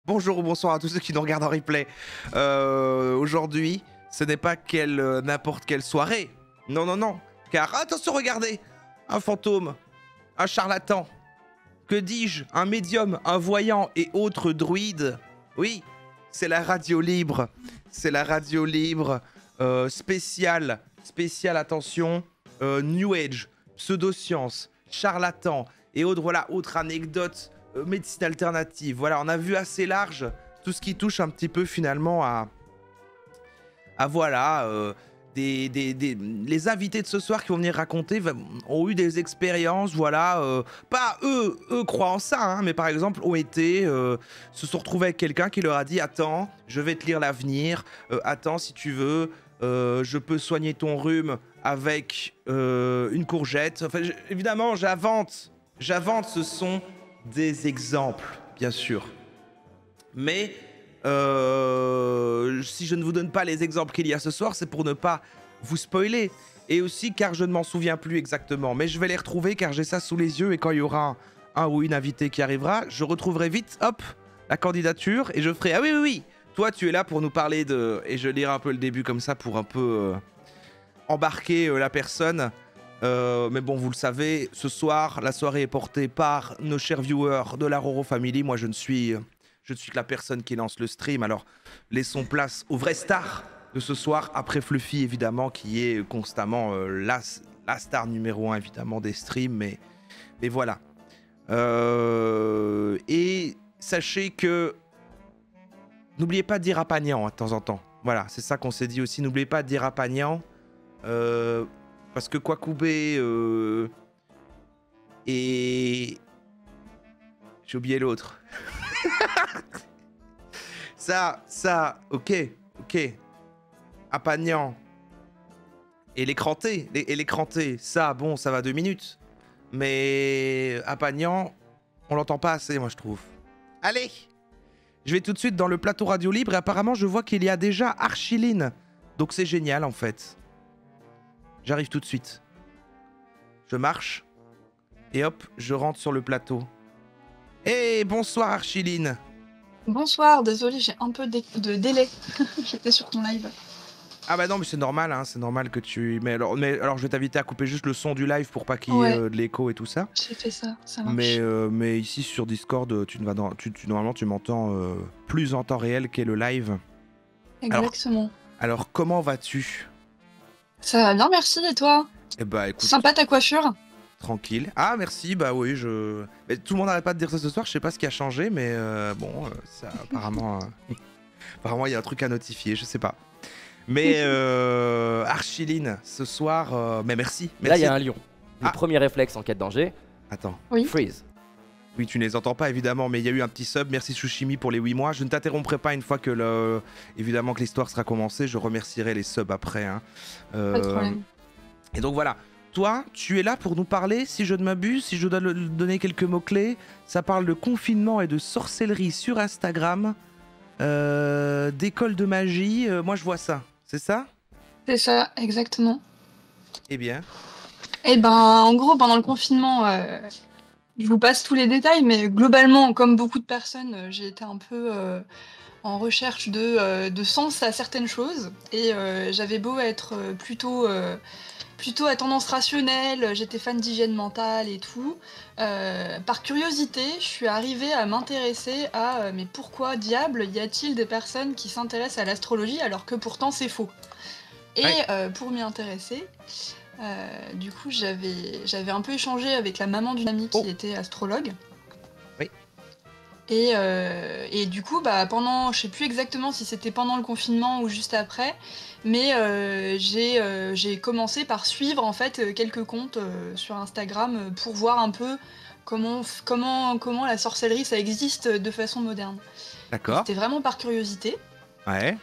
Bonjour ou bonsoir à tous ceux qui nous regardent en replay. Aujourd'hui, ce n'est pas n'importe quelle soirée. Non, non, non. Car, attention, regardez. Un fantôme, un charlatan, que dis-je, un médium, un voyant et autres druides. Oui, c'est la radio libre. C'est la radio libre spéciale, attention, New Age, pseudosciences, charlatan et autres, voilà, autres anecdotes, médecine alternative. Voilà, on a vu assez large tout ce qui touche un petit peu finalement à voilà, les invités de ce soir qui vont venir raconter ont eu des expériences, voilà, pas eux croient en ça, hein, mais par exemple se sont retrouvés avec quelqu'un qui leur a dit attends, je vais te lire l'avenir, attends si tu veux, je peux soigner ton rhume avec une courgette. Enfin, évidemment, j'invente, ce sont des exemples, bien sûr. Mais si je ne vous donne pas les exemples qu'il y a ce soir, c'est pour ne pas vous spoiler. Et aussi car je ne m'en souviens plus exactement. Mais je vais les retrouver car j'ai ça sous les yeux. Et quand il y aura un ou une invitée qui arrivera, je retrouverai vite, hop, la candidature. Et je ferai, ah oui, oui, oui, toi tu es là pour nous parler de... Et je lirai un peu le début comme ça pour un peu embarquer la personne. Mais bon, vous le savez, ce soir, la soirée est portée par nos chers viewers de la Roro Family. Moi, je ne suis que la personne qui lance le stream. Alors, laissons place aux vraies stars de ce soir, après Fluffy, évidemment, qui est constamment la star numéro 1, évidemment, des streams. Mais voilà. Et sachez que... N'oubliez pas de dire à Pagnan, de temps en temps. Voilà, c'est ça qu'on s'est dit aussi. N'oubliez pas de dire à Pagnan... parce que Kwakubé et... J'ai oublié l'autre. ça, ok. Apagnan. Et l'écranté, ça, bon, ça va 2 minutes. Mais Apagnan, on l'entend pas assez, moi, je trouve. Allez, je vais tout de suite dans le plateau radio libre et apparemment, je vois qu'il y a déjà Archiline. Donc c'est génial, en fait. J'arrive tout de suite. Je marche. Et hop, je rentre sur le plateau. Hey, bonsoir Archiline. Bonsoir, désolé, j'ai un peu de délai. J'étais sur ton live. Ah bah non, mais c'est normal, hein, c'est normal que tu... Mais alors, je vais t'inviter à couper juste le son du live pour pas qu'il y ait de l'écho et tout ça. J'ai fait ça, ça marche. Mais ici sur Discord, normalement tu m'entends plus en temps réel qu'est le live. Exactement. Alors comment vas-tu? Ça va bien, merci, et toi? Eh bah écoute... Sympa ta coiffure. Tranquille. Ah merci, bah oui, mais tout le monde n'arrête pas de dire ça ce soir, je sais pas ce qui a changé, mais bon, ça apparemment... apparemment il y a un truc à notifier, je sais pas. Mais Archiline, ce soir, mais merci. Là il y a un lion. Le premier réflexe en cas de danger. Attends. Oui. Freeze. Oui, tu ne les entends pas évidemment, mais il y a eu un petit sub. Merci Sushimi pour les 8 mois. Je ne t'interromprai pas une fois que évidemment que l'histoire sera commencée. Je remercierai les subs après. Hein. Pas de problème. Et donc voilà. Toi, tu es là pour nous parler, si je ne m'abuse, si je dois donner quelques mots-clés. Ça parle de confinement et de sorcellerie sur Instagram, d'école de magie. Moi, je vois ça. C'est ça? C'est ça, exactement. Eh bien. Eh ben, en gros, pendant le confinement, je vous passe tous les détails, mais globalement, comme beaucoup de personnes, j'ai été un peu en recherche de sens à certaines choses. Et j'avais beau être plutôt à tendance rationnelle, j'étais fan d'hygiène mentale et tout. Par curiosité, je suis arrivée à m'intéresser à mais pourquoi diable y a-t-il des personnes qui s'intéressent à l'astrologie alors que pourtant c'est faux? Et pour m'y intéresser, du coup j'avais un peu échangé avec la maman d'une amie qui était astrologue. Oui. Et du coup, pendant, je sais plus exactement si c'était pendant le confinement ou juste après, mais j'ai commencé par suivre en fait quelques comptes sur Instagram pour voir un peu comment la sorcellerie ça existe de façon moderne. D'accord. C'était vraiment par curiosité. Ouais.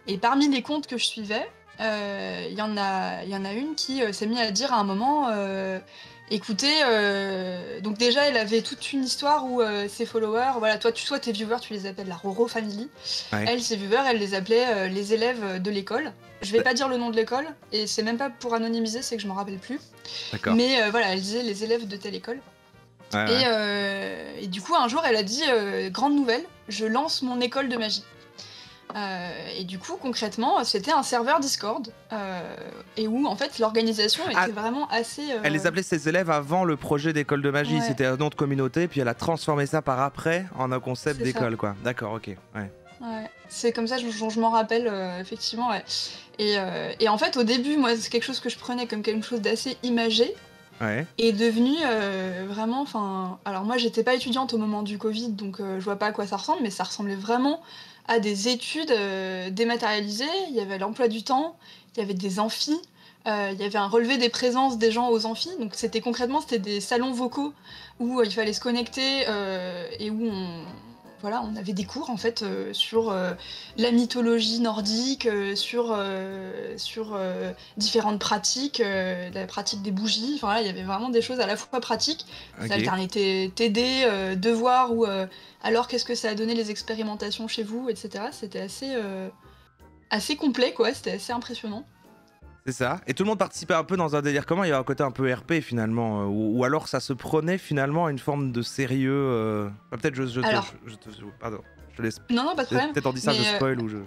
Et parmi les comptes que je suivais, il y en a une qui s'est mise à dire à un moment... Écoutez, donc déjà elle avait toute une histoire où ses followers, voilà, toi tes viewers tu les appelles la Roro Family, elle ses viewers elle les appelait les élèves de l'école. Je vais pas dire le nom de l'école, et c'est même pas pour anonymiser, c'est que je m'en rappelle plus. D'accord. Mais voilà, elle disait les élèves de telle école. Ouais. Et du coup, un jour, elle a dit grande nouvelle, je lance mon école de magie. Et du coup, concrètement, c'était un serveur Discord et où en fait l'organisation Ah, était vraiment assez. elle les appelait ses élèves avant le projet d'école de magie. Ouais, C'était un nom de communauté, puis elle a transformé ça par après en un concept c'est ça. d'école, quoi. D'accord, ok. Ouais. Ouais. C'est comme ça, je m'en rappelle effectivement. Ouais. Et en fait, au début, moi, c'est quelque chose que je prenais comme quelque chose d'assez imagé. Ouais. Et devenu vraiment, enfin, alors moi j'étais pas étudiante au moment du Covid, donc je vois pas à quoi ça ressemble, mais ça ressemblait vraiment à des études dématérialisées. Il y avait l'emploi du temps, il y avait des amphis, il y avait un relevé des présences des gens aux amphis, donc c'était concrètement c'était des salons vocaux où il fallait se connecter et où voilà, on avait des cours en fait sur la mythologie nordique, sur différentes pratiques, la pratique des bougies. Enfin là, il y avait vraiment des choses à la fois pratiques, des Ok. alternatés TD, devoirs ou alors qu'est-ce que ça a donné les expérimentations chez vous, etc. C'était assez complet quoi, c'était assez impressionnant. C'est ça. Et tout le monde participait un peu dans un délire commun. Il y avait un côté un peu RP finalement. Ou alors ça se prenait finalement à une forme de sérieux. Peut-être Alors, pardon. Je te laisse. non, pas de problème. Peut-être en disant Mais je spoil ou je.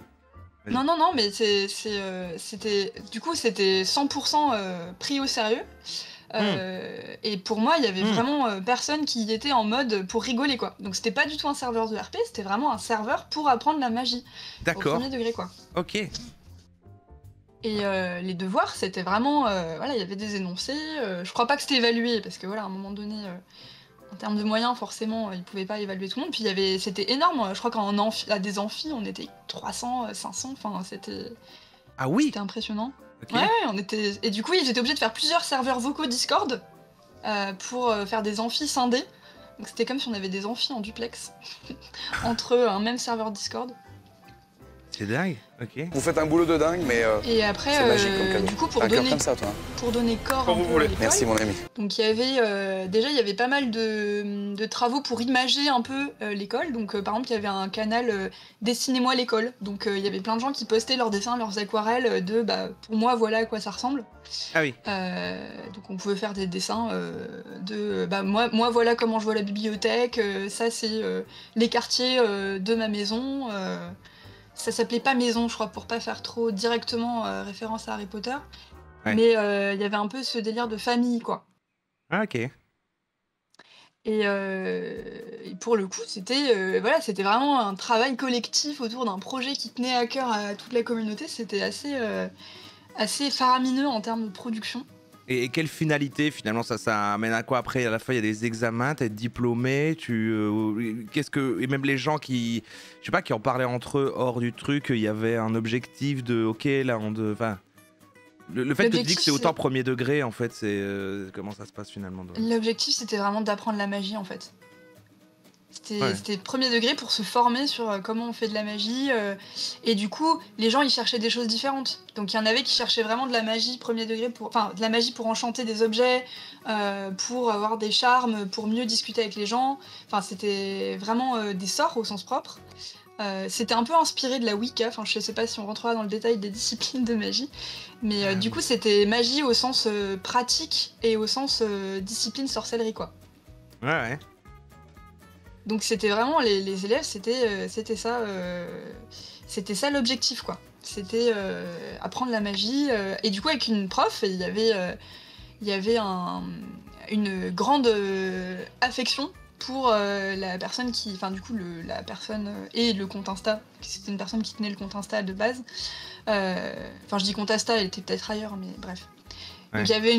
Vas-y. non, mais c'était du coup c'était 100% pris au sérieux. Et pour moi, il y avait Hmm. vraiment personne qui y était en mode pour rigoler quoi. Donc c'était pas du tout un serveur de RP, c'était vraiment un serveur pour apprendre la magie au D'accord. premier degré quoi. Ok. Et les devoirs, c'était vraiment voilà, il y avait des énoncés. Je crois pas que c'était évalué parce que voilà, à un moment donné, en termes de moyens, forcément, ils pouvaient pas évaluer tout le monde. Puis c'était énorme. Je crois qu'en à des amphis, on était 300, 500. Enfin, Ah oui. c'était impressionnant. Ok. Ouais, on était. Et du coup, ils étaient obligés de faire plusieurs serveurs vocaux Discord pour faire des amphis scindés. Donc c'était comme si on avait des amphis en duplex entre un même serveur Discord. C'est dingue. Ok. Vous faites un boulot de dingue, mais Et après, c'est magique comme cadeau. du coup, T'as un cœur comme ça, toi. pour donner corps Quand un vous peu voulez. à l'école, Merci, mon ami. donc il y avait déjà il y avait pas mal de travaux pour imager un peu l'école. Donc par exemple il y avait un canal Dessinez-moi l'école. Donc il y avait plein de gens qui postaient leurs dessins, leurs aquarelles de pour moi voilà à quoi ça ressemble. Ah oui. Donc on pouvait faire des dessins de moi voilà comment je vois la bibliothèque. Ça c'est les quartiers de ma maison. Ça s'appelait pas maison, je crois, pour pas faire trop directement référence à Harry Potter. Ouais. Mais il y avait un peu ce délire de famille, quoi. Ah ok. Et pour le coup, voilà, c'était vraiment un travail collectif autour d'un projet qui tenait à cœur à toute la communauté. C'était assez faramineux en termes de production. Et quelle finalité finalement ça amène à quoi après? À la fin il y a des examens, t'es diplômé, qu'est-ce que, et même les gens qui, je sais pas, qui en parlaient entre eux hors du truc, il y avait un objectif de ok là enfin le fait que tu dis que c'est autant premier degré en fait, c'est comment ça se passe finalement L'objectif c'était vraiment d'apprendre la magie en fait. Ouais. C'était premier degré pour se former sur comment on fait de la magie. Et du coup, les gens, ils cherchaient des choses différentes. Donc il y en avait qui cherchaient vraiment de la magie premier degré, enfin de la magie pour enchanter des objets, pour avoir des charmes, pour mieux discuter avec les gens. Enfin, c'était vraiment des sorts au sens propre. C'était un peu inspiré de la Wicca. Enfin, je sais pas si on rentrera dans le détail des disciplines de magie. Mais du coup, c'était magie au sens pratique et au sens discipline sorcellerie, quoi. Ouais. Donc c'était vraiment les élèves, c'était ça l'objectif quoi. C'était apprendre la magie et du coup avec une prof, il y avait une grande affection pour la personne qui, enfin du coup la personne et le compte Insta. C'était une personne qui tenait le compte Insta de base. Enfin je dis compte Insta, elle était peut-être ailleurs, mais bref. Ouais. Donc il y avait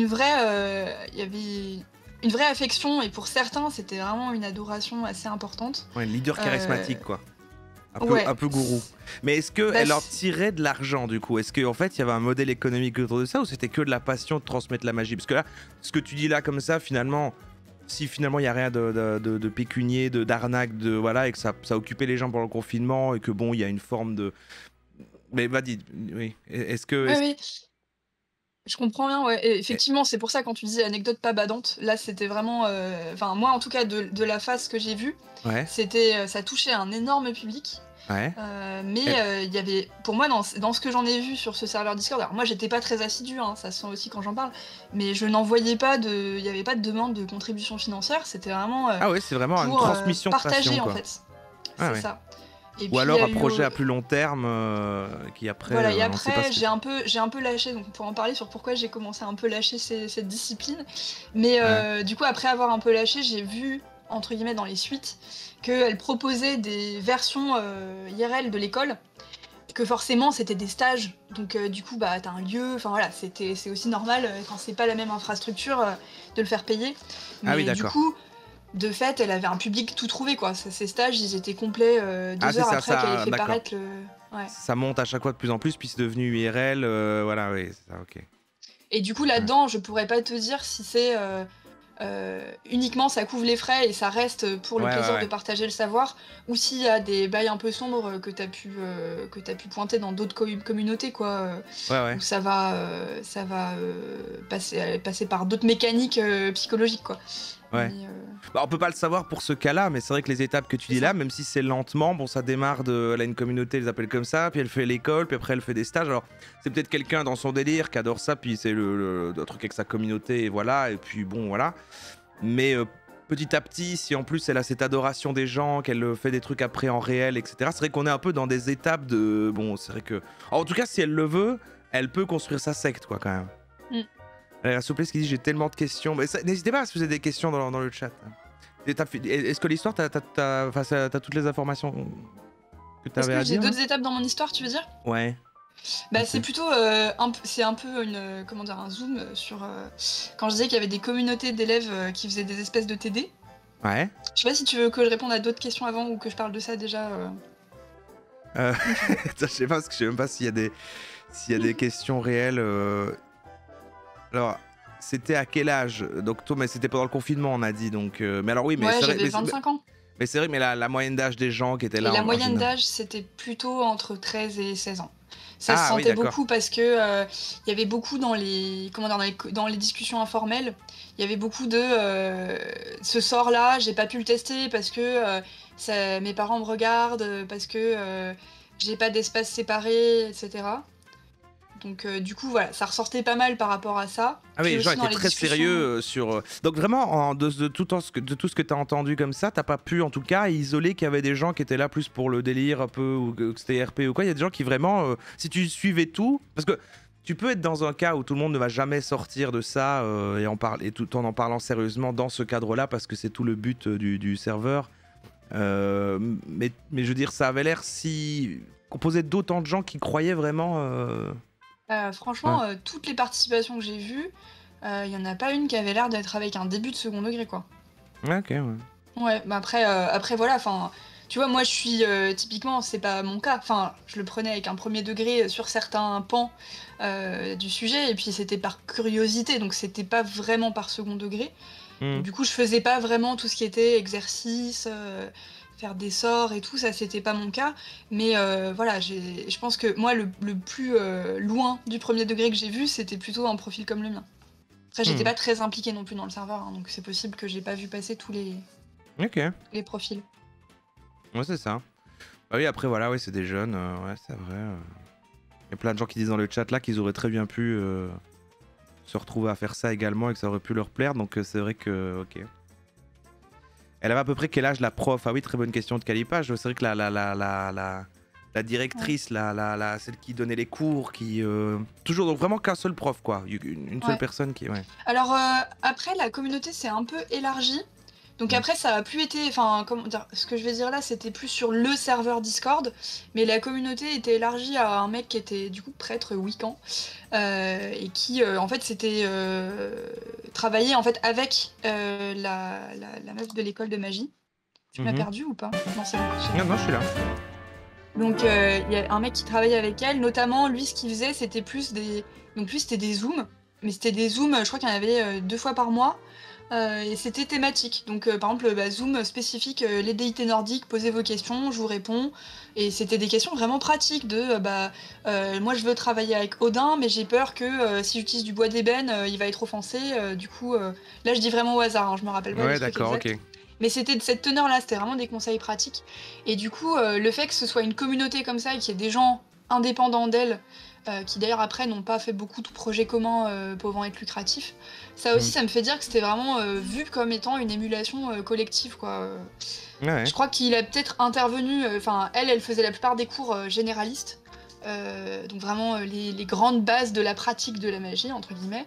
une vraie affection, et pour certains, c'était vraiment une adoration assez importante. Ouais, leader charismatique quoi. Ouais. Un peu gourou. Mais est-ce qu'elle leur tirait de l'argent du coup? Est-ce qu'en fait il y avait un modèle économique autour de ça ou c'était que de la passion de transmettre la magie? Parce que là, ce que tu dis là comme ça, finalement, si finalement il n'y a rien de pécunier, d'arnaque, voilà, et que ça occupait les gens pendant le confinement et que bon, il y a une forme de. Mais vas-y, oui. Est-ce que. Oui. Je comprends bien, ouais. Et effectivement, c'est pour ça quand tu dis anecdote pas badante, là c'était vraiment, enfin moi en tout cas de la phase que j'ai vue, Ouais, c'était, ça touchait un énorme public. ouais. Mais Et il y avait pour moi dans ce que j'en ai vu sur ce serveur Discord, alors moi j'étais pas très assidue, hein, ça se sent aussi quand j'en parle, mais je n'en voyais pas il y avait pas de demande de contribution financière, c'était vraiment, ah ouais, c'est vraiment une pour, transmission de partager passion, en quoi. fait. Ah C'est ouais. ça. Et Ou puis il y alors a un eu, projet à plus long terme qui après, voilà. Et on sait pas ce après que j'ai un peu lâché, donc pour en parler sur pourquoi j'ai commencé à un peu lâcher cette discipline. Mais ouais. du coup après avoir un peu lâché, j'ai vu entre guillemets dans les suites qu'elle proposait des versions, IRL de l'école, que forcément c'était des stages. Donc du coup bah tu un lieu, enfin voilà, c'est aussi normal, quand c'est pas la même infrastructure, de le faire payer. Ah oui, Mais du d'accord. coup, de fait, elle avait un public tout trouvé quoi. Ces stages, ils étaient complets, Ah 2 c'est heures ça, après qu'elle ait ça fait d'accord. paraître le ouais. Ça monte à chaque fois de plus en plus, puis c'est devenu IRL, voilà, oui, c'est ça, OK. Et du coup, Ouais. là-dedans, je pourrais pas te dire si c'est, uniquement ça couvre les frais et ça reste pour le Ouais, ouais, plaisir de ouais. partager le savoir, ou s'il y a des bails un peu sombres, que tu pu pointer dans d'autres communautés quoi, Ouais, ouais. où ça va, passer par d'autres mécaniques, psychologiques quoi. Ouais. Mais, Bah, on peut pas le savoir pour ce cas-là, mais c'est vrai que les étapes que tu c'est dis là, ça. même si c'est lentement, bon, ça démarre elle a une communauté, ils appellent comme ça, puis elle fait l'école, puis après elle fait des stages. Alors, c'est peut-être quelqu'un dans son délire qui adore ça, puis c'est le truc avec sa communauté, et voilà, et puis bon, voilà. Mais petit à petit, si en plus elle a cette adoration des gens, qu'elle fait des trucs après en réel, etc., c'est vrai qu'on est un peu dans des étapes de. Bon, c'est vrai que. En tout cas, si elle le veut, elle peut construire sa secte, quoi, quand même. Mm. Souplace qui dit j'ai tellement de questions. Mais n'hésitez pas à se poser des questions dans le chat. Et est-ce que l'histoire, t'as toutes les informations que Est-ce t'avais que à j'ai dire là d'autres étapes dans mon histoire, tu veux dire? Ouais. Bah, Ok. c'est plutôt, c'est un peu comment dire? Un zoom, sur, quand je disais qu'il y avait des communautés d'élèves, qui faisaient des espèces de TD. Ouais. Je sais pas si tu veux que je réponde à d'autres questions avant ou que je parle de ça déjà, comme tu veux. Je sais pas parce que je sais même pas s'il y a des questions réelles. Alors, c'était à quel âge? Donc toi, mais c'était pendant le confinement, on a dit. Donc, mais alors oui, mais Ouais, c'est vrai, j'avais 25 ans mais c'est vrai, mais la moyenne d'âge des gens qui étaient et là la en moyenne général. d'âge, c'était plutôt entre 13 et 16 ans. Ça se Ah oui, sentait d'accord. beaucoup parce que, il y avait beaucoup dans les comment dire? Dans les discussions informelles, il y avait beaucoup de, «Ce sort-là, j'ai pas pu le tester parce que, ça mes parents me regardent, parce que, j'ai pas d'espace séparé» et cetera. Donc du coup, voilà, ça ressortait pas mal par rapport à ça. Ah oui, Puis les gens aussi dans étaient les très sérieux discussions sur. Donc vraiment, de tout ce que t'as entendu comme ça, t'as pas pu en tout cas isoler qu'il y avait des gens qui étaient là plus pour le délire un peu ou que c'était RP ou quoi. Il y a des gens qui vraiment, si tu suivais tout, parce que tu peux être dans un cas où tout le monde ne va jamais sortir de ça et tout en parlant sérieusement dans ce cadre-là parce que c'est tout le but du serveur. Mais je veux dire, ça avait l'air si composé d'autant de gens qui croyaient vraiment. Ouais. franchement, toutes les participations que j'ai vues, il y en a pas une qui avait l'air d'être avec un début de second degré, quoi. Ouais, ok, ouais. Ouais, bah après voilà, enfin, tu vois, moi je suis, typiquement, c'est pas mon cas. Enfin, je le prenais avec un premier degré, sur certains pans, du sujet et puis c'était par curiosité, donc c'était pas vraiment par second degré. Hmm. Du coup, je faisais pas vraiment tout ce qui était exercice, faire des sorts et tout, ça c'était pas mon cas. Mais voilà, je pense que moi le plus, loin du premier degré que j'ai vu, c'était plutôt un profil comme le mien. Après, j'étais Hmm. pas très impliquée non plus dans le serveur, hein, donc c'est possible que j'ai pas vu passer tous Ok. les profils. Ouais, c'est ça. Bah oui, après, voilà, ouais, c'est des jeunes. Ouais, c'est vrai. Il y a plein de gens qui disent dans le chat là qu'ils auraient très bien pu se retrouver à faire ça également et que ça aurait pu leur plaire. Donc, c'est vrai que. Ok. Elle avait à peu près quel âge la prof? Ah oui, très bonne question de Calipage. C'est vrai que la directrice, celle qui donnait les cours, qui. Toujours, donc vraiment qu'un seul prof, quoi. Une seule Ouais. personne qui. Ouais. Alors, après la communauté s'est un peu élargie. Donc Mm. après ça a plus été enfin, comment dire? Ce que je vais dire là, c'était plus sur le serveur Discord, mais la communauté était élargie à un mec qui était du coup prêtre Wiccan, et qui, en fait s'était, travaillé en fait avec, la meuf de l'école de magie. Tu m'as Mhm. perdu ou pas? Non, c'est bon, j'ai Non, non, je suis là. donc il y a un mec qui travaillait avec elle, notamment lui ce qu'il faisait c'était plus des donc lui c'était des zooms, mais c'était des zooms, je crois qu'il y en avait, 2 fois par mois, Et c'était thématique. Donc, par exemple, Zoom spécifique, les déités nordiques, posez vos questions, je vous réponds. Et c'était des questions vraiment pratiques de, moi je veux travailler avec Odin, mais j'ai peur que si j'utilise du bois d'ébène, il va être offensé. Du coup, là je dis vraiment au hasard, hein, je me rappelle pas Ouais, des trucs d'accord, exacts. ok. Mais c'était de cette teneur-là, c'était vraiment des conseils pratiques. Et du coup, le fait que ce soit une communauté comme ça et qu'il y ait des gens indépendants d'elle, qui d'ailleurs après n'ont pas fait beaucoup de projets communs pouvant être lucratifs, ça aussi, Mm. ça me fait dire que c'était vraiment vu comme étant une émulation collective, quoi. Ouais. Je crois qu'il a peut-être intervenu, enfin, elle faisait la plupart des cours généralistes, donc vraiment les grandes bases de la pratique de la magie, entre guillemets.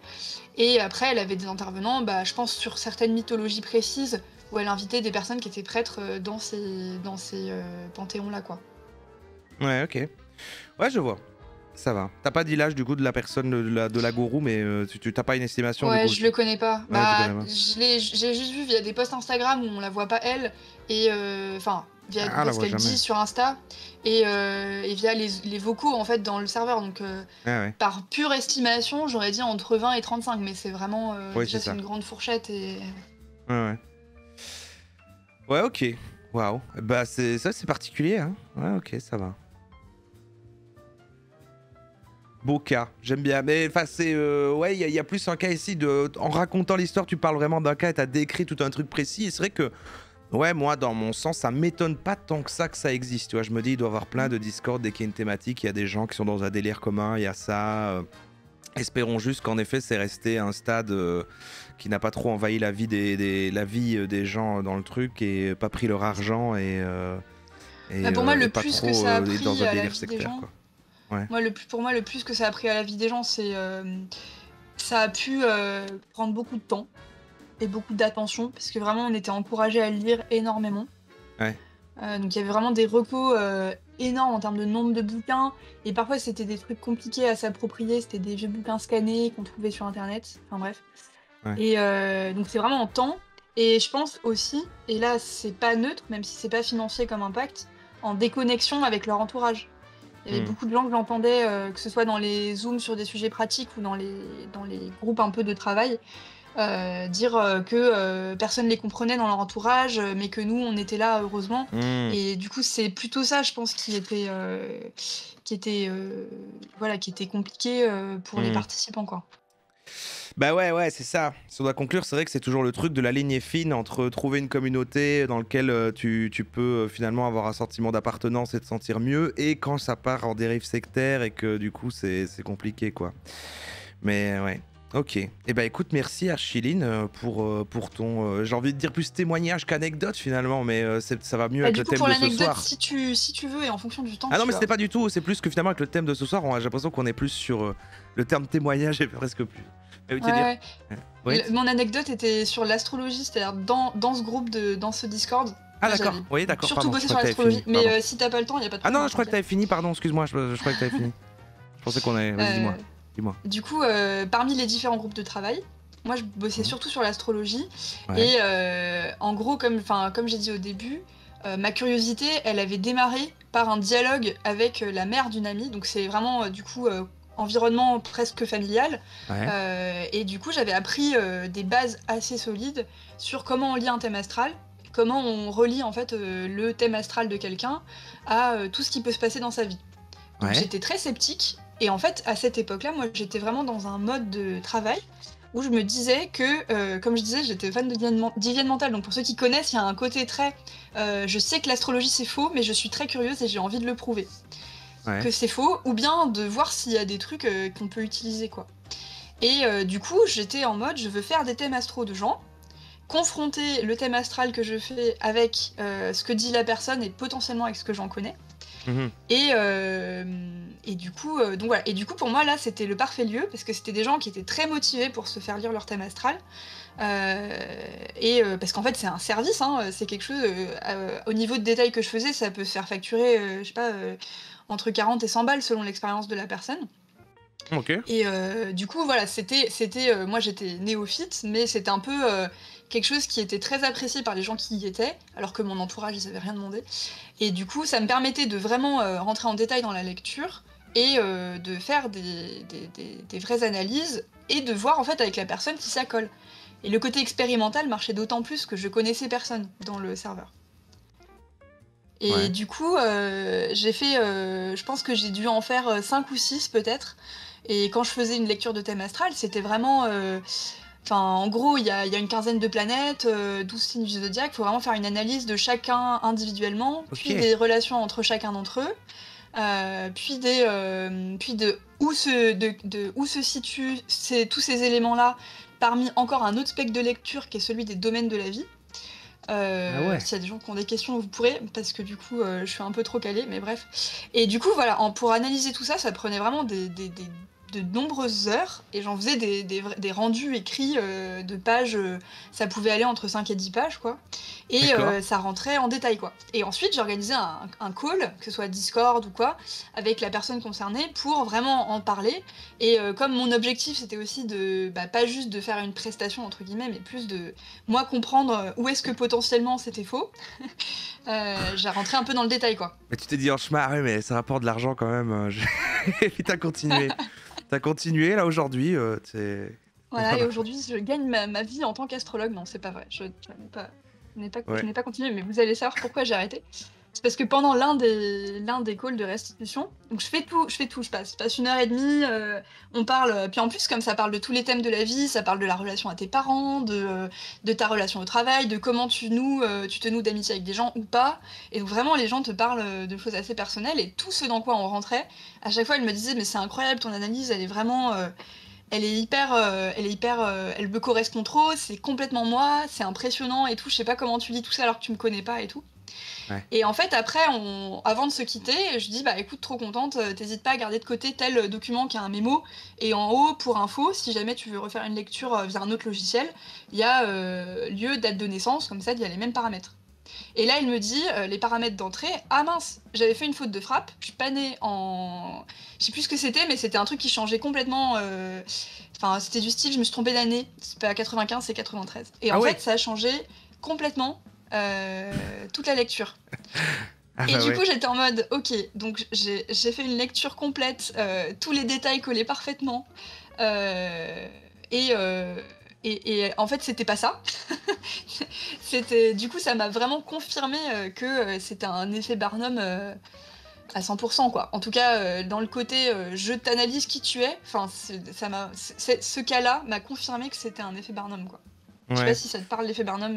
Et après, elle avait des intervenants, je pense, sur certaines mythologies précises, où elle invitait des personnes qui étaient prêtres dans ces panthéons-là, quoi. Ouais, ok. Ouais, je vois. Ça va. T'as pas dit l'âge du coup de la personne de la gourou, mais tu t'as pas une estimation du Ouais, coup. je le connais pas. Ouais, tu connais pas. J'ai juste vu via des posts Instagram où on la voit pas elle, et enfin, via Ah, la ce voit qu'elle jamais. dit sur Insta, et via les vocaux en fait dans le serveur. Donc, Ah ouais. par pure estimation, j'aurais dit entre 20 et 35, mais c'est vraiment. Oui, Déjà, c'est c'est ça. une grande fourchette et. Ouais, ouais. Ouais, ok. Waouh. Bah, c'est particulier, hein. Ouais, ok, ça va. Beau cas, j'aime bien. Mais enfin, c'est. Ouais, il y a plus un cas ici de. En racontant l'histoire, tu parles vraiment d'un cas et t'as décrit tout un truc précis. Et c'est vrai que. Ouais, moi, dans mon sens, ça m'étonne pas tant que ça existe. Tu vois, je me dis, il doit y avoir plein de Discord dès qu'il y a une thématique. Il y a des gens qui sont dans un délire commun, il y a ça. Espérons juste qu'en effet, c'est resté un stade qui n'a pas trop envahi la vie des gens dans le truc et pas pris leur argent et Pour moi, et le pas plus trop que ça a dans pris un à la délire vie des sectaire, gens. quoi. Ouais. Pour moi, le plus que ça a pris à la vie des gens, c'est ça a pu prendre beaucoup de temps et beaucoup d'attention, parce que vraiment, on était encouragés à le lire énormément. Ouais. Donc il y avait vraiment des recos énormes en termes de nombre de bouquins, et parfois c'était des trucs compliqués à s'approprier, c'était des vieux bouquins scannés qu'on trouvait sur internet, enfin bref. Ouais. Et donc c'est vraiment en temps, et je pense aussi, et là c'est pas neutre, même si c'est pas financier comme impact, en déconnexion avec leur entourage. Il y avait beaucoup de gens que j'entendais, que ce soit dans les zooms sur des sujets pratiques ou dans les groupes un peu de travail, dire que personne les comprenait dans leur entourage, mais que nous, on était là, heureusement. Mmh. Et du coup, c'est plutôt ça, je pense, qui était compliqué pour les participants, quoi. Bah ouais, c'est ça. Si on doit conclure, c'est vrai que c'est toujours le truc de la ligne est fine entre trouver une communauté dans laquelle tu peux finalement avoir un sentiment d'appartenance et te sentir mieux, et quand ça part en dérive sectaire et que du coup c'est compliqué, quoi. Mais ouais. Ok. Eh ben écoute, merci Archiline pour ton, j'ai envie de dire plus témoignage qu'anecdote finalement, mais ça va mieux avec Du le coup, thème pour de ce l'anecdote, soir. si tu veux, et en fonction du temps Ah non, que mais tu c'était as. pas du tout, c'est plus que finalement avec le thème de ce soir, j'ai l'impression qu'on est plus sur le terme témoignage et presque plus. Mais oui, tu veux dire. Ouais. Oui. Mon anecdote était sur l'astrologie, c'est-à-dire dans ce groupe, dans ce Discord. Ah Là, d'accord, j'avais oui d'accord, surtout pardon. bossé Je sur crois que t'avais l'astrologie. fini, pardon. Mais si t'as pas le temps, il y a pas de Ah problème. non, je crois que t'avais fini, pardon, excuse-moi, je crois que t'avais fini. Je pensais qu'on avait... Vas-y, dis-moi. Dis-moi. Du coup, parmi les différents groupes de travail, moi je bossais surtout sur l'astrologie. Ouais. Et en gros, comme j'ai dit au début, ma curiosité, elle avait démarré par un dialogue avec la mère d'une amie. Donc c'est vraiment, du coup, environnement presque familial. Ouais. Et du coup, j'avais appris des bases assez solides sur comment on lit un thème astral, comment on relie en fait le thème astral de quelqu'un à tout ce qui peut se passer dans sa vie. Donc Ouais. j'étais très sceptique, et en fait à cette époque-là, moi j'étais vraiment dans un mode de travail où je me disais que, comme je disais, j'étais fan d'hygiène mentale, donc pour ceux qui connaissent, il y a un côté très je sais que l'astrologie c'est faux, mais je suis très curieuse et j'ai envie de le prouver. Ouais. Que c'est faux, ou bien de voir s'il y a des trucs qu'on peut utiliser, quoi. Et du coup, j'étais en mode, je veux faire des thèmes astro de gens, confronter le thème astral que je fais avec ce que dit la personne et potentiellement avec ce que j'en connais. Mhm. Et du coup, donc voilà. Et du coup, pour moi, là, c'était le parfait lieu, parce que c'était des gens qui étaient très motivés pour se faire lire leur thème astral. Parce qu'en fait, c'est un service, hein, c'est quelque chose, au niveau de détail que je faisais, ça peut se faire facturer, je sais pas, entre 40 et 100 balles selon l'expérience de la personne. Ok. Et du coup, voilà, c'était moi j'étais néophyte, mais c'était un peu quelque chose qui était très apprécié par les gens qui y étaient, alors que mon entourage, ils avaient rien demandé. Et du coup, ça me permettait de vraiment rentrer en détail dans la lecture et de faire des vraies analyses et de voir en fait avec la personne si ça colle. Et le côté expérimental marchait d'autant plus que je connaissais personne dans le serveur. Et Ouais. du coup, j'ai fait, je pense que j'ai dû en faire 5 ou 6 peut-être. Et quand je faisais une lecture de thème astral, c'était vraiment... Enfin, en gros, il y a une quinzaine de planètes, 12 signes du zodiaque. Il faut vraiment faire une analyse de chacun individuellement, puis Ok. des relations entre chacun d'entre eux, puis de où se situent tous ces éléments-là, parmi encore un autre spectre de lecture qui est celui des domaines de la vie. Ah ouais. S'il y a des gens qui ont des questions, vous pourrez, parce que du coup, je suis un peu trop calée, mais bref. Et du coup, voilà, pour analyser tout ça, ça prenait vraiment de nombreuses heures, et j'en faisais des rendus écrits de pages, ça pouvait aller entre 5 et 10 pages, quoi. Et D'accord. ça rentrait en détail, quoi. Et ensuite, j'ai organisé un call, que ce soit Discord ou quoi, avec la personne concernée pour vraiment en parler. Et comme mon objectif, c'était aussi pas juste de faire une prestation, entre guillemets, mais plus de moi comprendre où est-ce que potentiellement c'était faux, j'ai rentré un peu dans le détail, quoi. Mais tu t'es dit en chemin, ah ouais, mais ça rapporte de l'argent quand même. Et puis t'as continué. T'as continué là aujourd'hui. Voilà, et aujourd'hui, je gagne ma vie en tant qu'astrologue. Non, c'est pas vrai. Je Ouais. n'ai pas continué, mais vous allez savoir pourquoi j'ai arrêté. C'est parce que pendant l'un des calls de restitution, donc je fais tout, je passe 1 heure et demie, on parle, puis en plus, comme ça parle de tous les thèmes de la vie, ça parle de la relation à tes parents, de ta relation au travail, de comment tu te noues d'amitié avec des gens ou pas. Et donc vraiment, les gens te parlent de choses assez personnelles, et tout ce dans quoi on rentrait, à chaque fois, ils me disaient, mais c'est incroyable, ton analyse, elle est vraiment... elle me correspond trop, c'est complètement moi, c'est impressionnant et tout, je sais pas comment tu lis tout ça alors que tu me connais pas et tout. Ouais. Et en fait, après, avant de se quitter, je dis, bah écoute, trop contente, t'hésites pas à garder de côté tel document qui a un mémo, et en haut, pour info, si jamais tu veux refaire une lecture via un autre logiciel, il y a lieu, date de naissance, comme ça, il y a les mêmes paramètres. Et là, il me dit, les paramètres d'entrée, ah mince, j'avais fait une faute de frappe, je suis pas née en... Je sais plus ce que c'était, mais c'était un truc qui changeait complètement... Enfin, c'était du style, je me suis trompée d'année, c'est pas 95, c'est 93. Et Ah en ouais. fait, ça a changé complètement toute la lecture. Ah Et bah du ouais. coup, j'étais en mode, ok, donc j'ai fait une lecture complète, tous les détails collés parfaitement. euh, et, euh, et en fait, c'était pas ça. Du coup, ça m'a vraiment confirmé que c'était un effet Barnum à 100%, quoi. En tout cas, dans le côté je t'analyse qui tu es, enfin, ce cas-là m'a confirmé que c'était un effet Barnum, quoi. Je sais pas Ouais. si ça te parle, l'effet Barnum,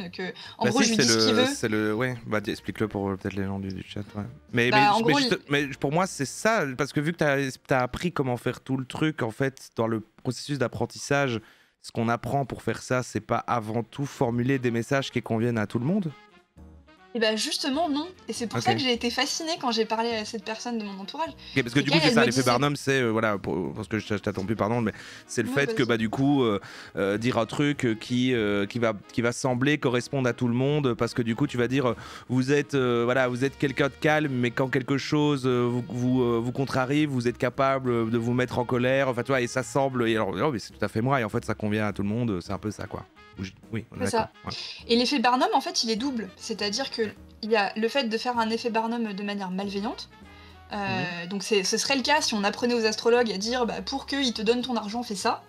en Bah gros, si, je lui dis ce qu'il veut. ouais. Bah explique-le pour peut-être les gens du chat. Ouais. Mais, Bah, en gros, mais pour moi c'est ça, parce que vu que t'as appris comment faire tout le truc, en fait, dans le processus d'apprentissage, ce qu'on apprend pour faire ça, c'est pas avant tout formuler des messages qui conviennent à tout le monde. Et bah justement non, et c'est pour Ok. ça que j'ai été fascinée quand j'ai parlé à cette personne de mon entourage. Ok, parce que Et du coup, qu'elle, c'est elle ça, me l'effet disait... Barnum, c'est, voilà, parce que je t'attends plus, pardon, mais c'est le Non, fait que, vas-y. bah, du coup, dire un truc qui va sembler correspondre à tout le monde, parce que du coup, tu vas dire, vous êtes quelqu'un de calme, mais quand quelque chose vous contrarie, vous êtes capable de vous mettre en colère, enfin, tu vois, et ça semble, et alors, oh, mais c'est tout à fait moi, et en fait, ça convient à tout le monde, c'est un peu ça, quoi. Oui, on est C'est d'accord. ça. Ouais. Et l'effet Barnum, en fait, il est double. C'est-à-dire que il y a le fait de faire un effet Barnum de manière malveillante. Donc ce serait le cas si on apprenait aux astrologues à dire bah, pour qu'ils te donnent ton argent, fais ça.